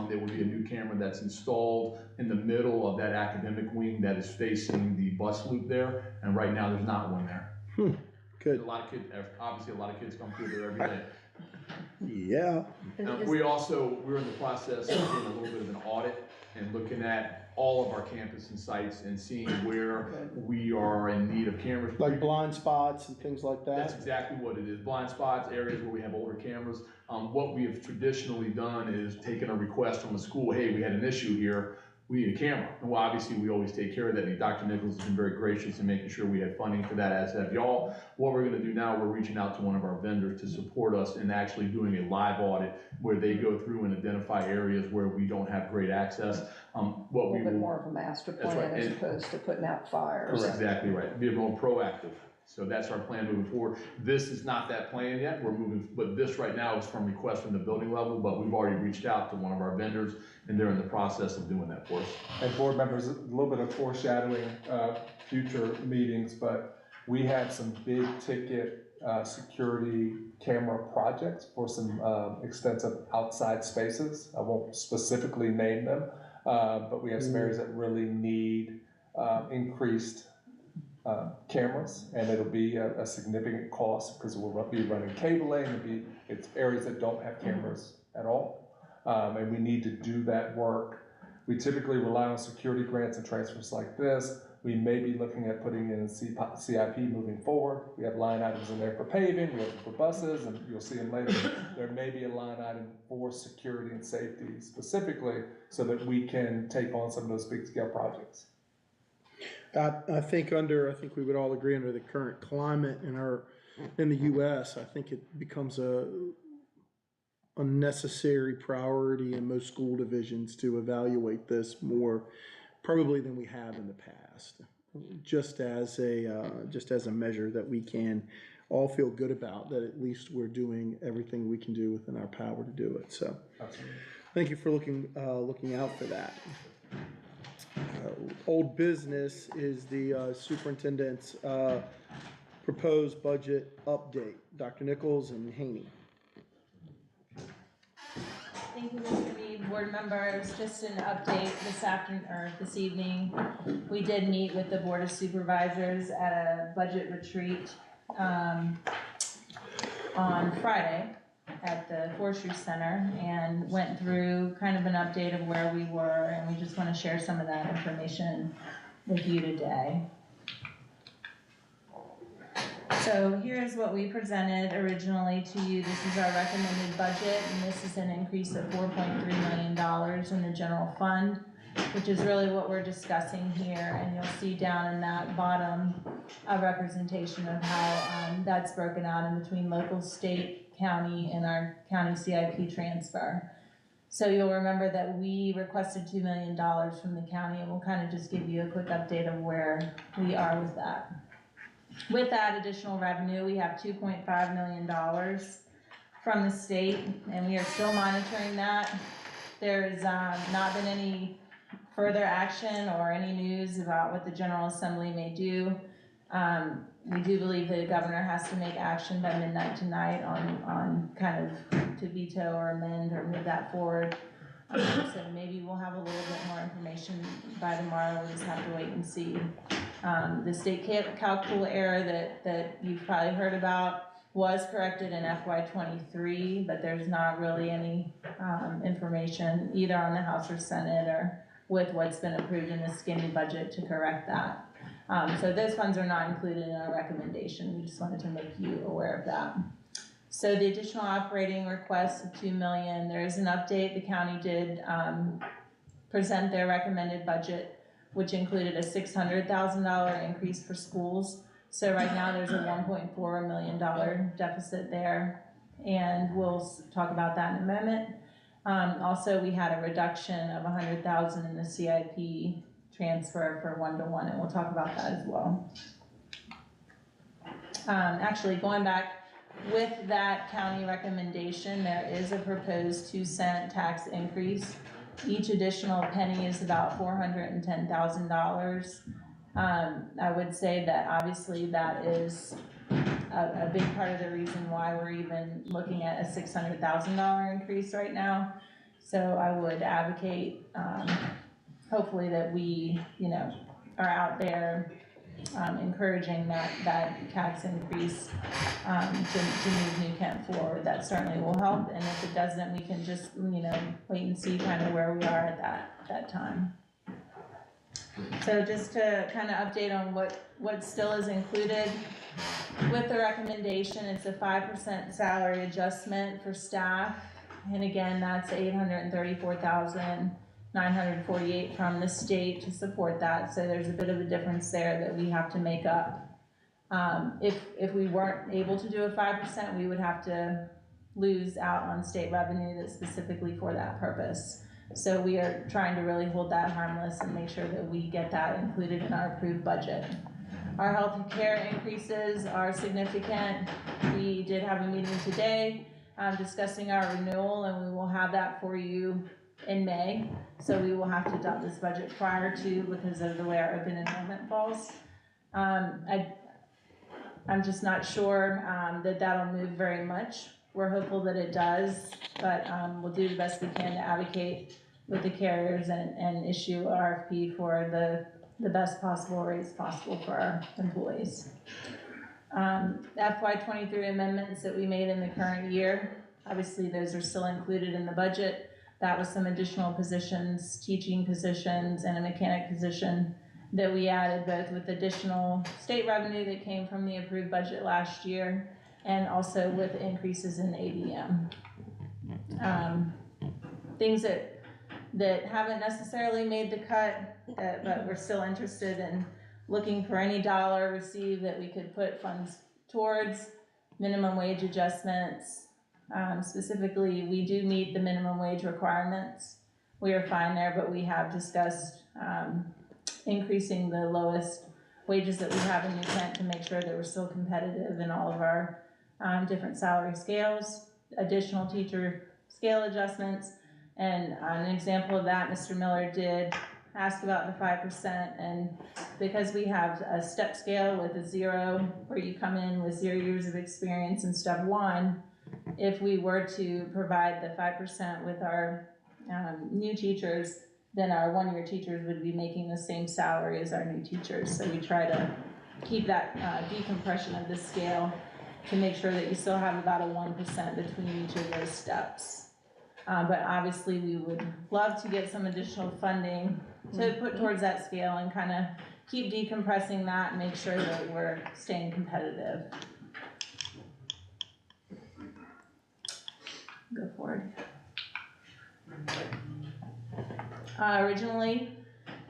There will be a new camera that's installed in the middle of that academic wing that is facing the bus loop there. And right now, there's not one there. Good. A lot of kids, obviously a lot of kids come through there every day. Yeah. We're in the process of doing a little bit of an audit and looking at all of our campus and sites and seeing where we are in need of cameras. Like blind spots and things like That's that? exactly what it is. Blind spots, areas where we have older cameras. What we have traditionally done is taken a request from the school, hey, we had an issue here, we need a camera. And well, obviously, we always take care of that. And Dr. Nichols has been very gracious in making sure we had funding for that, as have y'all. What we're gonna do now, we're reaching out to one of our vendors to support us in actually doing a live audit where they go through and identify areas where we don't have great access. A little bit more of a master That's plan right. as opposed to putting out fires. That's exactly right. Be more proactive. So that's our plan moving forward. This is not that plan yet. We're moving, but this right now is from request from the building level, but we've already reached out to one of our vendors and they're in the process of doing that for us. And board members, a little bit of foreshadowing, future meetings, but we have some big ticket, security camera projects for some, extensive outside spaces. I won't specifically name them, but we have some areas that really need, increased, cameras, and it'll be a significant cost because we'll be running cabling, it's areas that don't have cameras at all. And we need to do that work. We typically rely on security grants and transfers like this. We may be looking at putting in CIP moving forward. We have line items in there for paving, we have for buses, and you'll see them later. There may be a line item for security and safety specifically so that we can take on some of those big scale projects. I think we would all agree under the current climate in the US, I think it becomes a necessary priority in most school divisions to evaluate this more probably than we have in the past. Just as a measure that we can all feel good about, that at least we're doing everything we can do within our power to do it. So Absolutely. thank you for looking out for that. Old business is the superintendent's proposed budget update. Dr. Nichols and Haney. Thank you, Mr. Reed, board members. Just an update this evening. We did meet with the Board of Supervisors at a budget retreat on Friday at the Forestry Center and went through kind of an update of where we were, and we just want to share some of that information with you today. So here's what we presented originally to you. This is our recommended budget, and this is an increase of $4.3 million in the general fund, which is really what we're discussing here. And you'll see down in that bottom a representation of how that's broken out in between local, state, county, and our county CIP transfer. So you'll remember that we requested $2 million from the county, and we'll kind of just give you a quick update of where we are with that. With that additional revenue, we have $2.5 million from the state, and we are still monitoring that. There has not been any further action or any news about what the General Assembly may do. We do believe the governor has to make action by midnight tonight on kind of to veto or amend or move that forward. So maybe we'll have a little bit more information by tomorrow. We'll just have to wait and see. The state calcul error that you've probably heard about was corrected in FY23, but there's not really any information either on the House or Senate or with what's been approved in the skinny budget to correct that. So those funds are not included in our recommendation. We just wanted to make you aware of that. So the additional operating request of $2 million, there is an update. The county did present their recommended budget, which included a $600,000 increase for schools. So right now, there's a $1.4 million deficit there, and we'll talk about that in a moment. Also, we had a reduction of $100,000 in the CIP transfer for 1-to-1, and we'll talk about that as well. Actually, going back, with that county recommendation, there is a proposed 2-cent tax increase. Each additional penny is about $410,000. I would say that obviously that is a big part of the reason why we're even looking at a $600,000 increase right now. So I would advocate, hopefully that we, are out there encouraging that tax increase to move New Kent forward. That certainly will help, and if it doesn't, we can just, wait and see kind of where we are at that time. So just to kind of update on what still is included with the recommendation, it's a 5% salary adjustment for staff. And again, that's $834,948 from the state to support that. So there's a bit of a difference there that we have to make up. If we weren't able to do a 5%, we would have to lose out on state revenue that's specifically for that purpose. So we are trying to really hold that harmless and make sure that we get that included in our approved budget. Our health and care increases are significant. We did have a meeting today discussing our renewal, and we will have that for you in May. So we will have to adopt this budget prior to, because of the way our open enrollment falls. I'm just not sure that that'll move very much. We're hopeful that it does, but we'll do the best we can to advocate with the carriers and issue a RFP for the best possible rates possible for our employees. FY23 amendments that we made in the current year, obviously those are still included in the budget. That was some additional positions, teaching positions, and a mechanic position that we added, both with additional state revenue that came from the approved budget last year, and also with increases in ADM. Things that haven't necessarily made the cut, but we're still interested in looking for any dollar received that we could put funds towards. Minimum wage adjustments. Specifically, we do meet the minimum wage requirements. We are fine there, but we have discussed increasing the lowest wages that we have in New Kent to make sure that we're still competitive in all of our different salary scales, additional teacher scale adjustments. And an example of that, Mr. Miller did ask about the 5%, and because we have a step scale with a 0, where you come in with 0 years of experience in step 1, if we were to provide the 5% with our new teachers, then our 1-year teachers would be making the same salary as our new teachers. So we try to keep that decompression of the scale to make sure that you still have about a 1% between each of those steps. But obviously we would love to get some additional funding to put towards that scale and kind of keep decompressing that and make sure that we're staying competitive. Go forward. Originally,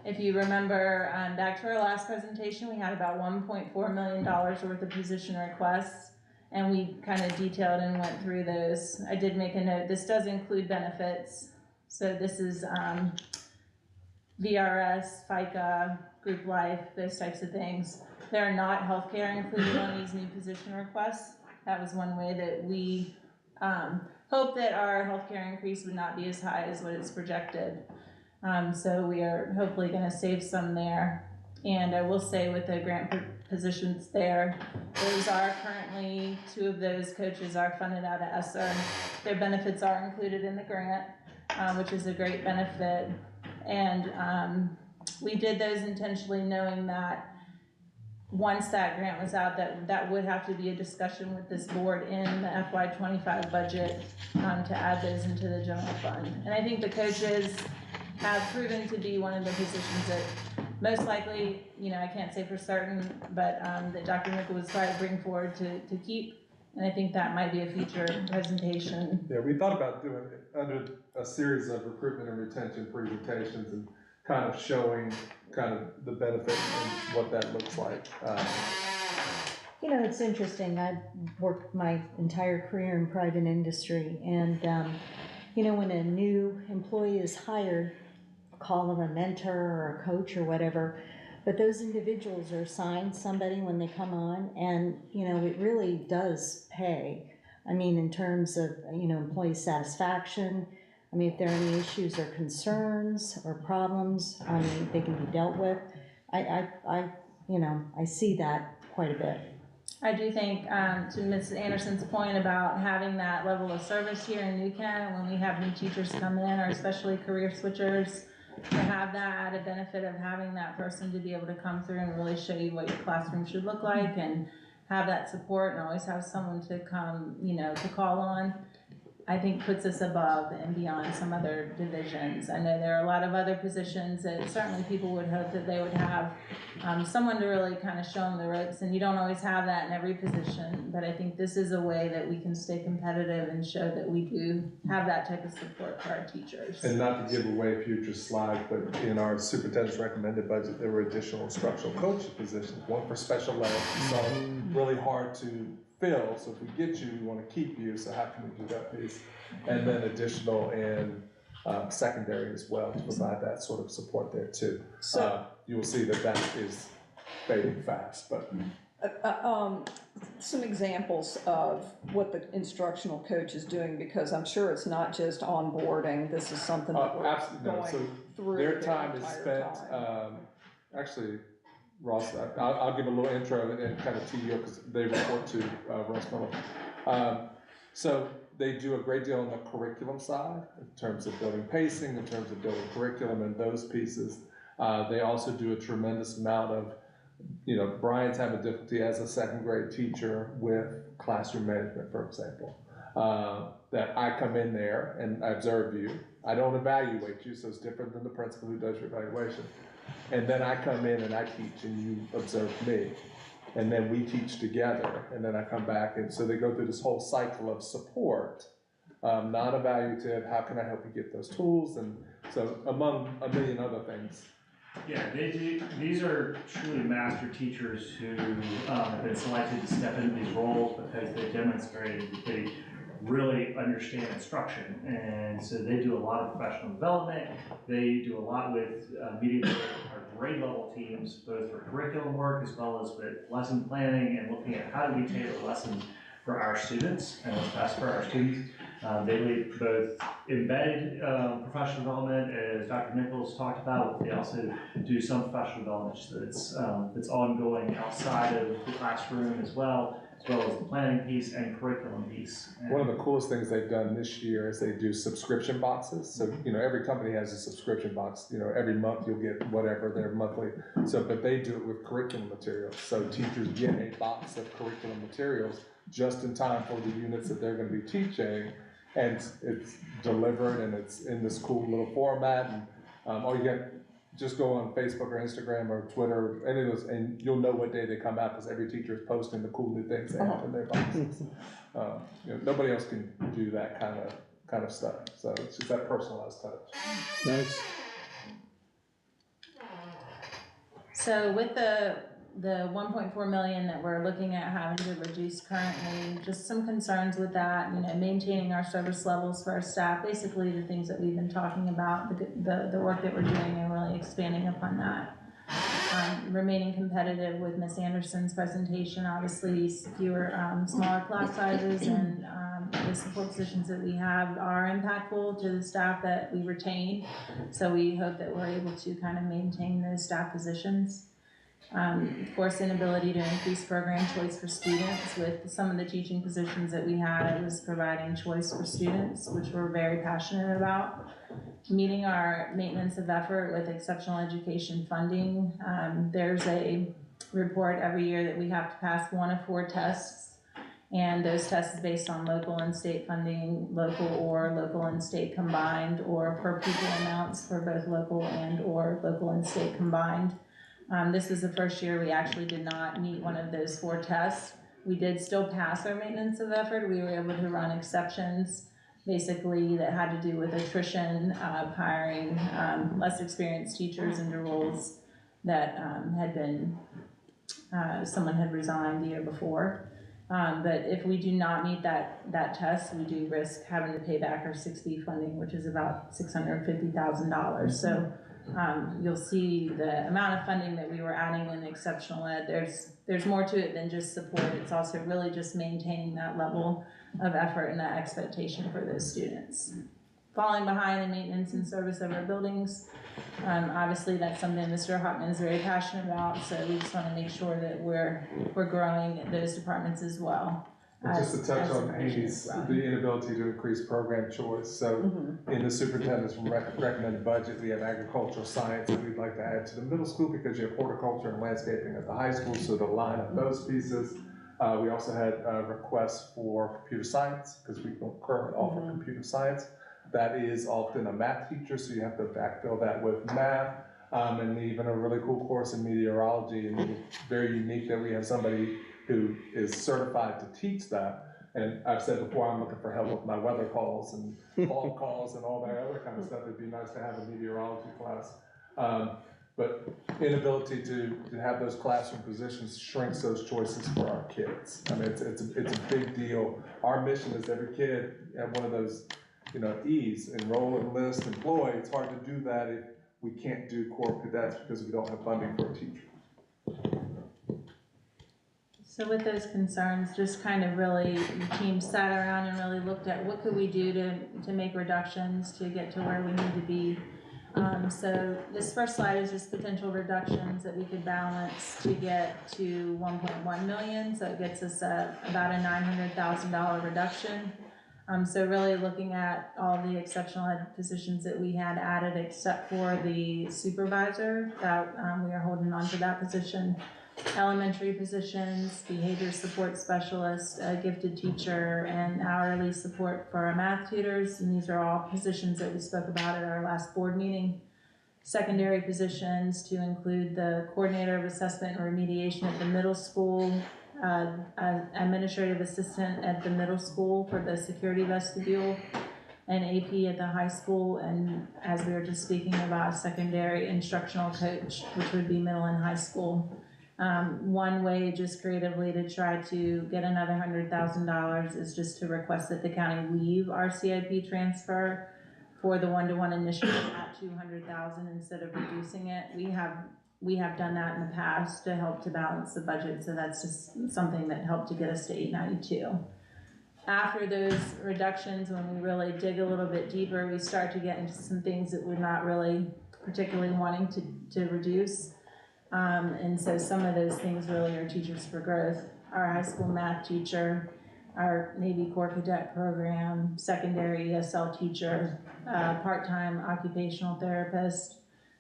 if you remember back to our last presentation, we had about $1.4 million worth of position requests, and we kind of detailed and went through those. I did make a note, this does include benefits. So this is VRS, FICA, group life, those types of things. There are not healthcare included on these new position requests. That was one way that we hope that our healthcare increase would not be as high as what it's projected. So we are hopefully going to save some there. And I will say with the grant positions there, those are currently, 2 of those coaches are funded out of ESSER. Their benefits are included in the grant, which is a great benefit. And we did those intentionally knowing that once that grant was out, that would have to be a discussion with this board in the FY25 budget to add those into the general fund. And I think the coaches have proven to be one of the positions that most likely, I can't say for certain, but that Dr. Mickle was trying to bring forward to keep. And I think that might be a future presentation. Yeah, we thought about doing it under a series of recruitment and retention presentations and kind of showing kind of the benefit and what that looks like. You know, it's interesting. I've worked my entire career in private industry, and, you know, when a new employee is hired, call them a mentor or a coach or whatever, but those individuals are assigned somebody when they come on, and, you know, it really does pay. I mean, in terms of, you know, employee satisfaction, I mean, if there are any issues or concerns or problems, I mean, they can be dealt with. You know, I see that quite a bit. I do think, to Ms. Anderson's point about having that level of service here in New Kent, when we have new teachers come in, or especially career switchers, to have that added benefit of having that person to be able to come through and really show you what your classroom should look like, and have that support, and always have someone to come, you know, to call on, I think puts us above and beyond some other divisions. I know there are a lot of other positions that certainly people would hope that they would have someone to really kind of show them the ropes, and you don't always have that in every position, but I think this is a way that we can stay competitive and show that we do have that type of support for our teachers. And not to give away future slides, but in our superintendent's recommended budget, there were additional instructional coaching positions, one for special ed, so really hard to fill, so if we get you, we want to keep you, so how can we do that piece? And then additional in secondary as well, to provide that sort of support there too. So, You will see that that is fading fast, but. some examples of what the instructional coach is doing, because I'm sure it's not just onboarding, this is something that we're Absolutely, no. So going through their the time is entire spent, time. actually, Ross, I'll give a little intro and kind of tee you up, because they report to Russ Miller. So they do a great deal on the curriculum side, in terms of building pacing, in terms of building curriculum and those pieces. They also do a tremendous amount of, you know, Brian's having difficulty as a second grade teacher with classroom management, for example. That I come in there and I observe you. I don't evaluate you, so it's different than the principal who does your evaluation. And then I come in and I teach and you observe me. And then we teach together, and then I come back, and so they go through this whole cycle of support, non-evaluative, how can I help you get those tools, and so among a million other things. Yeah, they do. These are truly master teachers who have been selected to step into these roles because they demonstrated that they really understand instruction, and so they do a lot of professional development. They do a lot with meeting with our grade level teams, both for curriculum work as well as with lesson planning and looking at how do we tailor lessons for our students and what's best for our students. They lead both embedded professional development, as Dr. Nichols talked about. They also do some professional development that's ongoing outside of the classroom as well as the planning piece and curriculum piece. One of the coolest things they've done this year is they do subscription boxes. So, you know, every company has a subscription box. You know, every month you'll get whatever their monthly. So, but they do it with curriculum materials. So teachers get a box of curriculum materials just in time for the units that they're going to be teaching. And it's delivered and it's in this cool little format. And all you get, just go on Facebook or Instagram or Twitter, any of those, and you'll know what day they come out, because every teacher is posting the cool new things they have in their boxes. You know, nobody else can do that kind of stuff. So it's just that personalized touch. Nice. So with the 1.4 million that we're looking at having to reduce currently, just some concerns with that, you know, maintaining our service levels for our staff, basically the things that we've been talking about, the work that we're doing and really expanding upon that. Remaining competitive with Ms. Anderson's presentation, obviously fewer, smaller class sizes and the support positions that we have are impactful to the staff that we retain. So we hope that we're able to kind of maintain those staff positions. Of course, inability to increase program choice for students. With some of the teaching positions that we had, it was providing choice for students, which we're very passionate about. Meeting our maintenance of effort with exceptional education funding. There's a report every year that we have to pass 1 of 4 tests, and those tests is based on local and state funding, local and state combined, or per pupil amounts for both local and state combined. This was the first year we actually did not meet 1 of those 4 tests. We did still pass our maintenance of effort. We were able to run exceptions, basically that had to do with attrition, hiring less experienced teachers into roles that had been someone had resigned the year before. But if we do not meet that test, we do risk having to pay back our 6B funding, which is about $650,000. So you'll see the amount of funding that we were adding in exceptional ed. There's more to it than just support. It's also really just maintaining that level of effort and that expectation for those students. Falling behind in maintenance and service of our buildings, obviously that's something Mr. Hockman is very passionate about, so we just want to make sure that we're growing those departments as well. Just to touch as on the division Amy's, is growing. the inability to increase program choice. So in the superintendent's recommended budget, we have agricultural science that we'd like to add to the middle school because you have horticulture and landscaping at the high school, so to line up those pieces. We also had requests for computer science because we don't currently offer computer science. That is often a math teacher, so you have to backfill that with math. And even a really cool course in meteorology, and it's very unique that we have somebody who is certified to teach that. And I've said before, I'm looking for help with my weather calls and fall calls and all that other kind of stuff. It'd be nice to have a meteorology class. But inability to have those classroom positions shrinks those choices for our kids. I mean, it's a big deal. Our mission is every kid at one of those, E's, enroll, enlist, employ. It's hard to do that if we can't do Corps cadets because we don't have funding for a teacher. So with those concerns, just kind of really, the team sat around and really looked at what could we do to make reductions to get to where we need to be. So this first slide is just potential reductions that we could balance to get to 1.1 million. So it gets us about a $900,000 reduction. So really looking at all the exceptional ed positions that we had added except for the supervisor, that we are holding on to that position. Elementary positions, behavior support specialist, a gifted teacher, and hourly support for our math tutors. And these are all positions that we spoke about at our last board meeting. Secondary positions to include the coordinator of assessment and remediation at the middle school, administrative assistant at the middle school for the security vestibule, and AP at the high school, and as we were just speaking about, secondary instructional coach, which would be middle and high school. One way just creatively to try to get another $100,000 is just to request that the county leave our CIP transfer for the one-to-one initiative at $200,000 instead of reducing it. We have done that in the past to help to balance the budget, so that's just something that helped to get us to 892. After those reductions, when we really dig a little bit deeper, we start to get into some things that we're not really particularly wanting to reduce. And so some of those things really are Teachers for Growth, our high school math teacher, our Navy Corps Cadet program, secondary ESL teacher, part-time occupational therapist,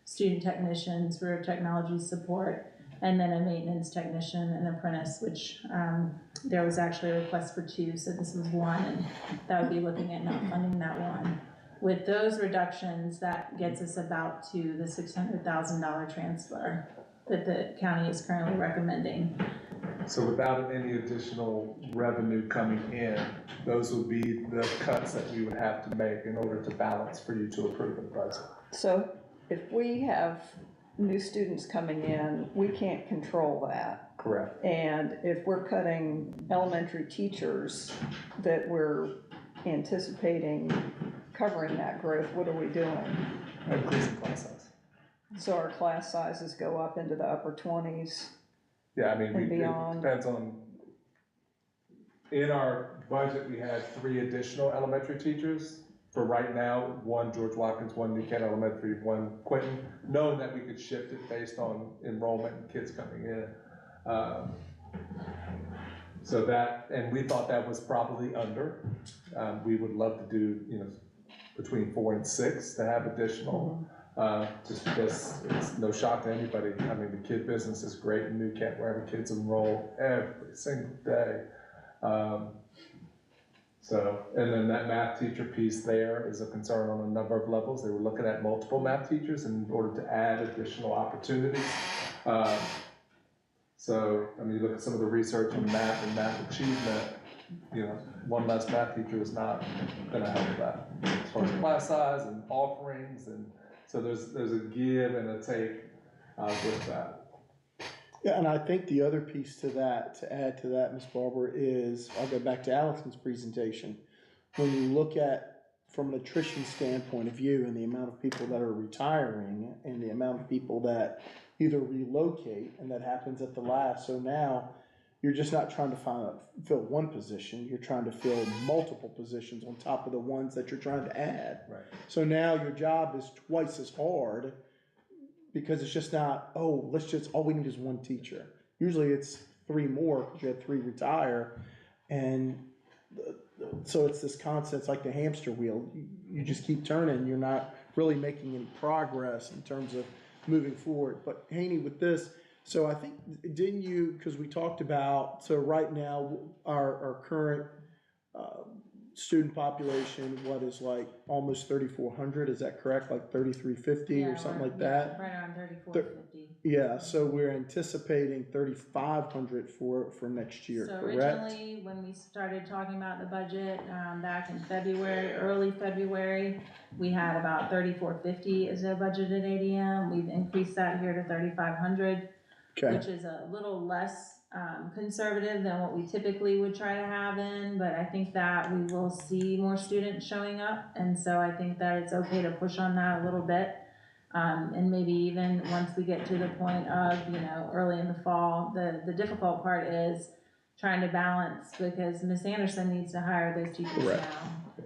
student technicians for technology support, and then a maintenance technician and apprentice, which there was actually a request for 2, so this was 1, and that would be looking at not funding that 1. With those reductions, that gets us about to the $600,000 transfer that the county is currently recommending. So without any additional revenue coming in, those would be the cuts that we would have to make in order to balance for you to approve the budget. So if we have new students coming in, we can't control that. Correct. And if we're cutting elementary teachers that we're anticipating covering that growth, what are we doing? Increasing class size. So our class sizes go up into the upper 20s. Yeah, I mean, And it beyond. depends on, in our budget, we had 3 additional elementary teachers. For right now, 1 George Watkins, 1 New Kent Elementary, 1 Quinton, knowing that we could shift it based on enrollment and kids coming in. So that, and we thought that was probably under. We would love to do, between 4 and 6 to have additional. Just because it's no shock to anybody. I mean, the kid business is great in New Kent, where every kid's enrolled every single day. And then that math teacher piece there is a concern on a number of levels. They were looking at multiple math teachers in order to add additional opportunities. So, I mean, you look at some of the research on math and math achievement, 1 less math teacher is not gonna help that. As far as class size and offerings, and so there's a give and a take with that. Yeah, and I think the other piece to that, to add to that, Ms. Barber, is, I'll go back to Allison's presentation. When you look at, from an attrition standpoint of view, and the amount of people that are retiring, and the amount of people that either relocate, and that happens at the last, so now, you're just not trying to fill one position, you're trying to fill multiple positions on top of the ones that you're trying to add. Right. So now your job is twice as hard, because it's just not, oh, all we need is one teacher. Usually it's three more, because you had three retire, and so it's this constant, it's like the hamster wheel. You just keep turning, you're not really making any progress in terms of moving forward. But Haney, with this, so I think, didn't you, because we talked about, so right now, our current student population, what is like almost 3,400, is that correct? Like 3,350 or something like that? Right around 3,450. Yeah, so we're anticipating 3,500 for next year, So correct? originally, when we started talking about the budget, back in February, early February, we had about 3,450 as a budgeted ADM. We've increased that here to 3,500, Okay, which is a little less conservative than what we typically would try to have in, but I think that we will see more students showing up, and so I think that it's okay to push on that a little bit. And maybe even once we get to the point of, early in the fall, the difficult part is trying to balance, because Miss Anderson needs to hire those teachers Correct.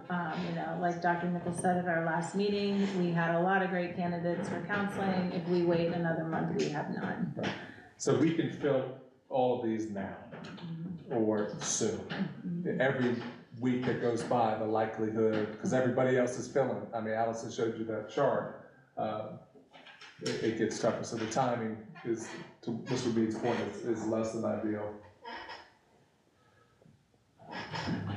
now. Like Dr. Nichols said at our last meeting, we had a lot of great candidates for counseling. If we wait another month, we have none. So we can fill all of these now, or soon. Every week that goes by, the likelihood, because everybody else is filling. I mean, Allison showed you that chart. It gets tougher, so the timing is, to Mr. Bede's point, is less than ideal.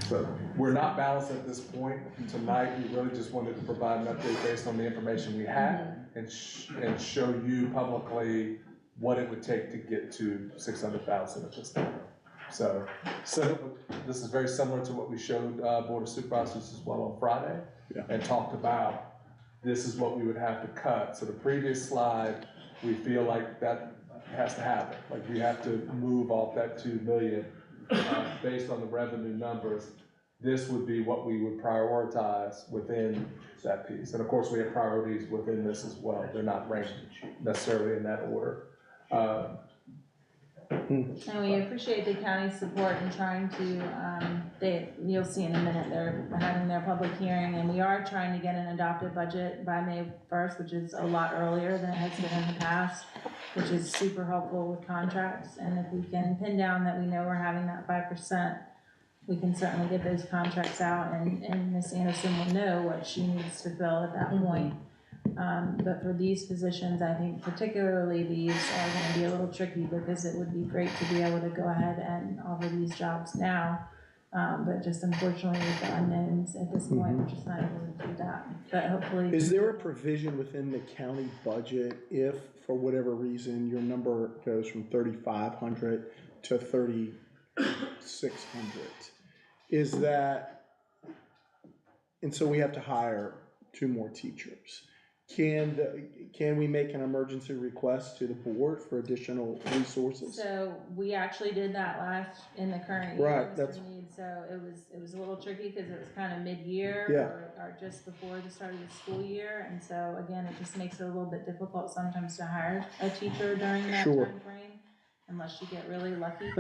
So we're not balanced at this point. Tonight, we really just wanted to provide an update based on the information we had, and show you publicly what it would take to get to 600,000 at this point. So this is very similar to what we showed Board of Supervisors as well on Friday, and talked about this is what we would have to cut. So the previous slide, we feel like that has to happen. Like we have to move off that 2 million based on the revenue numbers. This would be what we would prioritize within that piece. And of course, we have priorities within this as well. They're not ranked necessarily in that order. And we appreciate the county's support in trying to, you'll see in a minute, they're having their public hearing, and we are trying to get an adopted budget by May 1st, which is a lot earlier than it has been in the past, which is super helpful with contracts. And if we can pin down that we know we're having that 5%, we can certainly get those contracts out, and Ms. Anderson will know what she needs to fill at that point. But for these positions, I think particularly these are gonna be a little tricky, because it would be great to be able to go ahead and offer these jobs now. But just unfortunately with the unknowns at this point, we're just not able to do that. But hopefully. is there a provision within the county budget if, for whatever reason, your number goes from 3,500 to 3,600? Is that, and so we have to hire 2 more teachers. Can we make an emergency request to the board for additional resources? So we actually did that in the current year. Right, Mr. that's- Mead. So it was a little tricky, because it was kind of mid-year, or just before the start of the school year. And so again, it just makes it a little bit difficult sometimes to hire a teacher during that Sure. time frame, unless you get really lucky.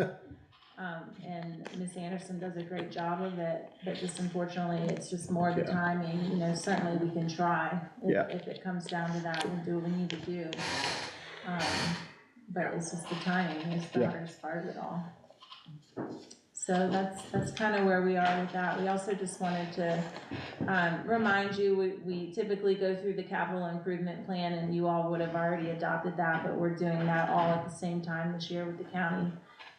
And Ms. Anderson does a great job of it, but just unfortunately, it's just more the timing. Certainly we can try if it comes down to that, we'll do what we need to do. But it's just the timing is the hardest part of it all. So that's kind of where we are with that. We also just wanted to remind you, we typically go through the capital improvement plan, and you all would have already adopted that, but we're doing that all at the same time this year with the county.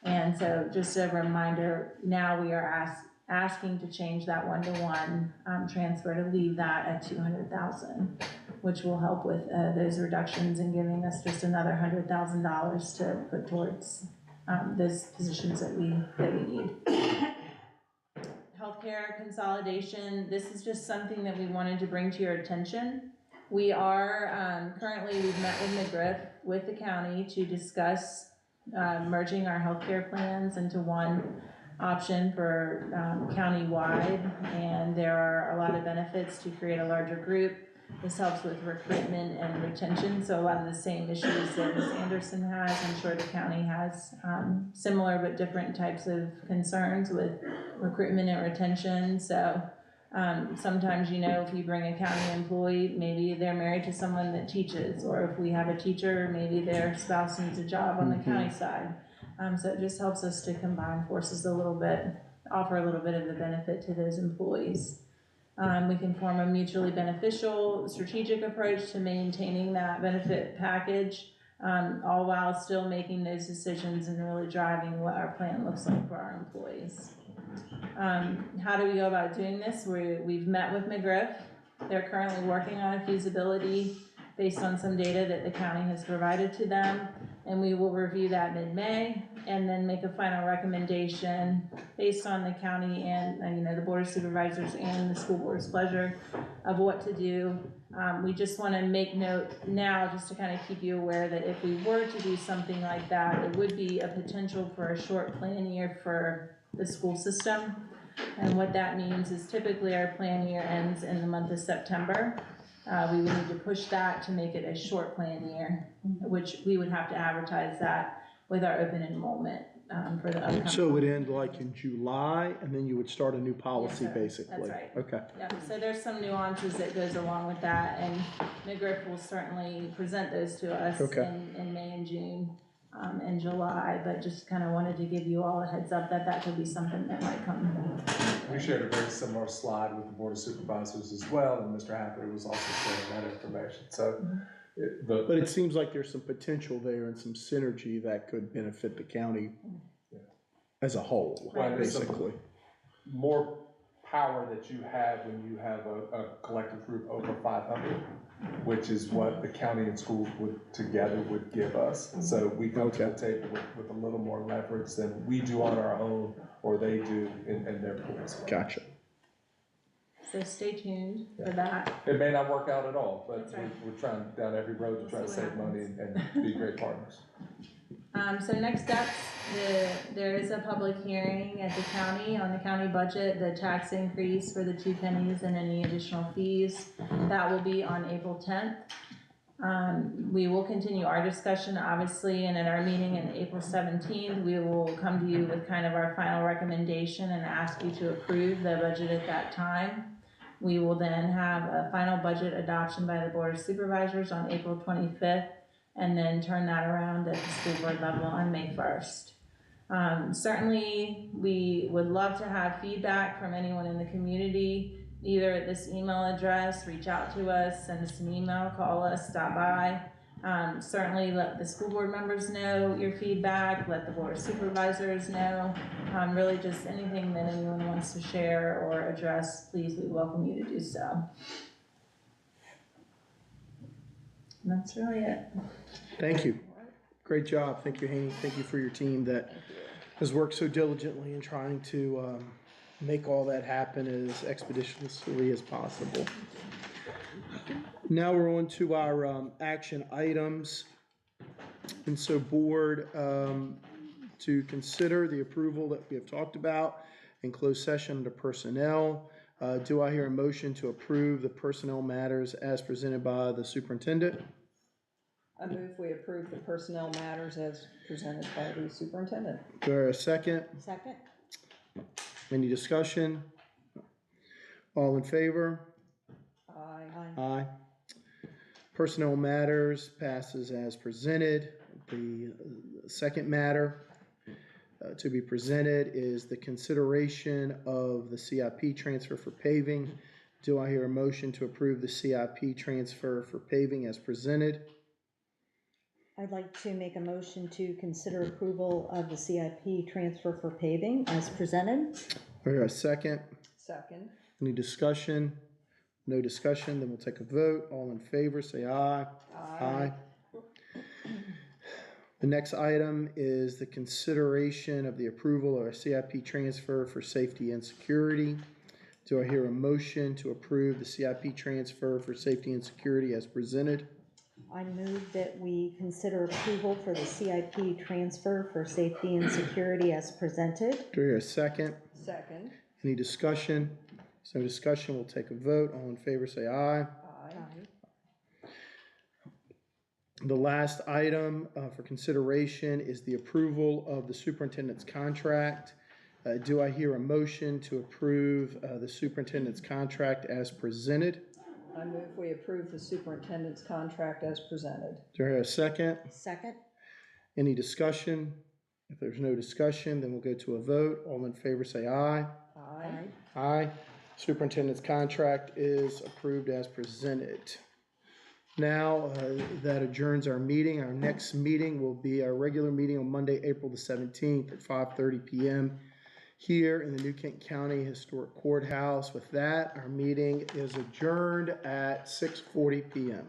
And so just a reminder, now we are asking to change that 1-to-1 transfer, to leave that at 200,000, which will help with those reductions, and giving us just another $100,000 to put towards those positions that we need. Healthcare consolidation, this is just something that we wanted to bring to your attention. We are currently, we've met with McGriff with the county to discuss merging our healthcare plans into one option for county-wide, and there are a lot of benefits to create a larger group. This helps with recruitment and retention, so a lot of the same issues that Ms. Anderson has, I'm sure the county has similar but different types of concerns with recruitment and retention. So sometimes, you know, if you bring a county employee, maybe they're married to someone that teaches, or if we have a teacher, maybe their spouse needs a job on the county side. So it just helps us to combine forces a little bit, offer a little bit of the benefit to those employees. We can form a mutually beneficial strategic approach to maintaining that benefit package, all while still making those decisions and really driving what our plan looks like for our employees. How do we go about doing this? We've met with McGriff. They're currently working on a feasibility based on some data that the county has provided to them, and we will review that mid-May and then make a final recommendation based on the county and the Board of Supervisors and the school board's pleasure of what to do. We just want to make note now, just to kind of keep you aware, that if we were to do something like that, it would be a potential for a short plan year for the school system. And what that means is typically our plan year ends in the month of September. We would need to push that to make it a short plan year, which we would have to advertise that with our open enrollment for the upcoming. So it would end like in July, and then you would start a new policy, Yes, sir. basically? That's right. Okay. Yep, so there's some nuances that goes along with that, and McGriff will certainly present those to us Okay. in May and June and July, but just kind of wanted to give you all a heads up that could be something that might come. We shared a very similar slide with the Board of Supervisors as well, and Mr. Hathaway was also sharing that information. So, But it seems like there's some potential there and some synergy that could benefit the county as a whole, Right. basically. more power that you have when you have a collective group over 500, which is what the county and schools together would give us. So we come to the table with a little more leverage than we do on our own, or they do in their pools. Gotcha. So stay tuned for that. It may not work out at all, but That's right. we're trying down every road to try to We'll see what save money and be great partners. So next steps, there is a public hearing at the county on the county budget, the tax increase for the 2 pennies and any additional fees. That will be on April 10th. We will continue our discussion, obviously, and at our meeting on April 17th, we will come to you with kind of our final recommendation and ask you to approve the budget at that time. We will then have a final budget adoption by the Board of Supervisors on April 25th, and then turn that around at the school board level on May 1st. Certainly, we would love to have feedback from anyone in the community, either at this email address, reach out to us, send us an email, call us, stop by. Certainly let the school board members know your feedback, let the Board of Supervisors know. Really just anything that anyone wants to share or address, please, we welcome you to do so. And that's really it. Thank you. Great job. Thank you, Haney. Thank you for your team that has worked so diligently in trying to make all that happen as expeditiously as possible. Now we're on to our action items. And so board, to consider the approval that we have talked about in closed session under personnel. Do I hear a motion to approve the personnel matters as presented by the superintendent? I move we approve the personnel matters as presented by the superintendent. Do I hear a second? Second? Any discussion? All in favor? Aye. Aye. Personnel matters passes as presented. The second matter to be presented is the consideration of the CIP transfer for paving. Do I hear a motion to approve the CIP transfer for paving as presented? I'd like to make a motion to consider approval of the CIP transfer for paving as presented. Do I hear a second? Second. Any discussion? No discussion, then we'll take a vote. All in favor, say aye. Aye. The next item is the consideration of the approval of a CIP transfer for safety and security. Do I hear a motion to approve the CIP transfer for safety and security as presented? I move that we consider approval for the CIP transfer for safety and security as presented. Do I hear a second? Second. Any discussion? So discussion, we'll take a vote. All in favor, say aye. Aye. The last item for consideration is the approval of the superintendent's contract. Do I hear a motion to approve the superintendent's contract as presented? I move we approve the superintendent's contract as presented. Do I hear a second? Second? Any discussion? If there's no discussion, then we'll go to a vote. All in favor, say aye. Aye. Aye. Superintendent's contract is approved as presented. Now, that adjourns our meeting. Our next meeting will be our regular meeting on Monday, April the 17th at 5:30 PM here in the New Kent County Historic Courthouse. With that, our meeting is adjourned at 6:40 PM.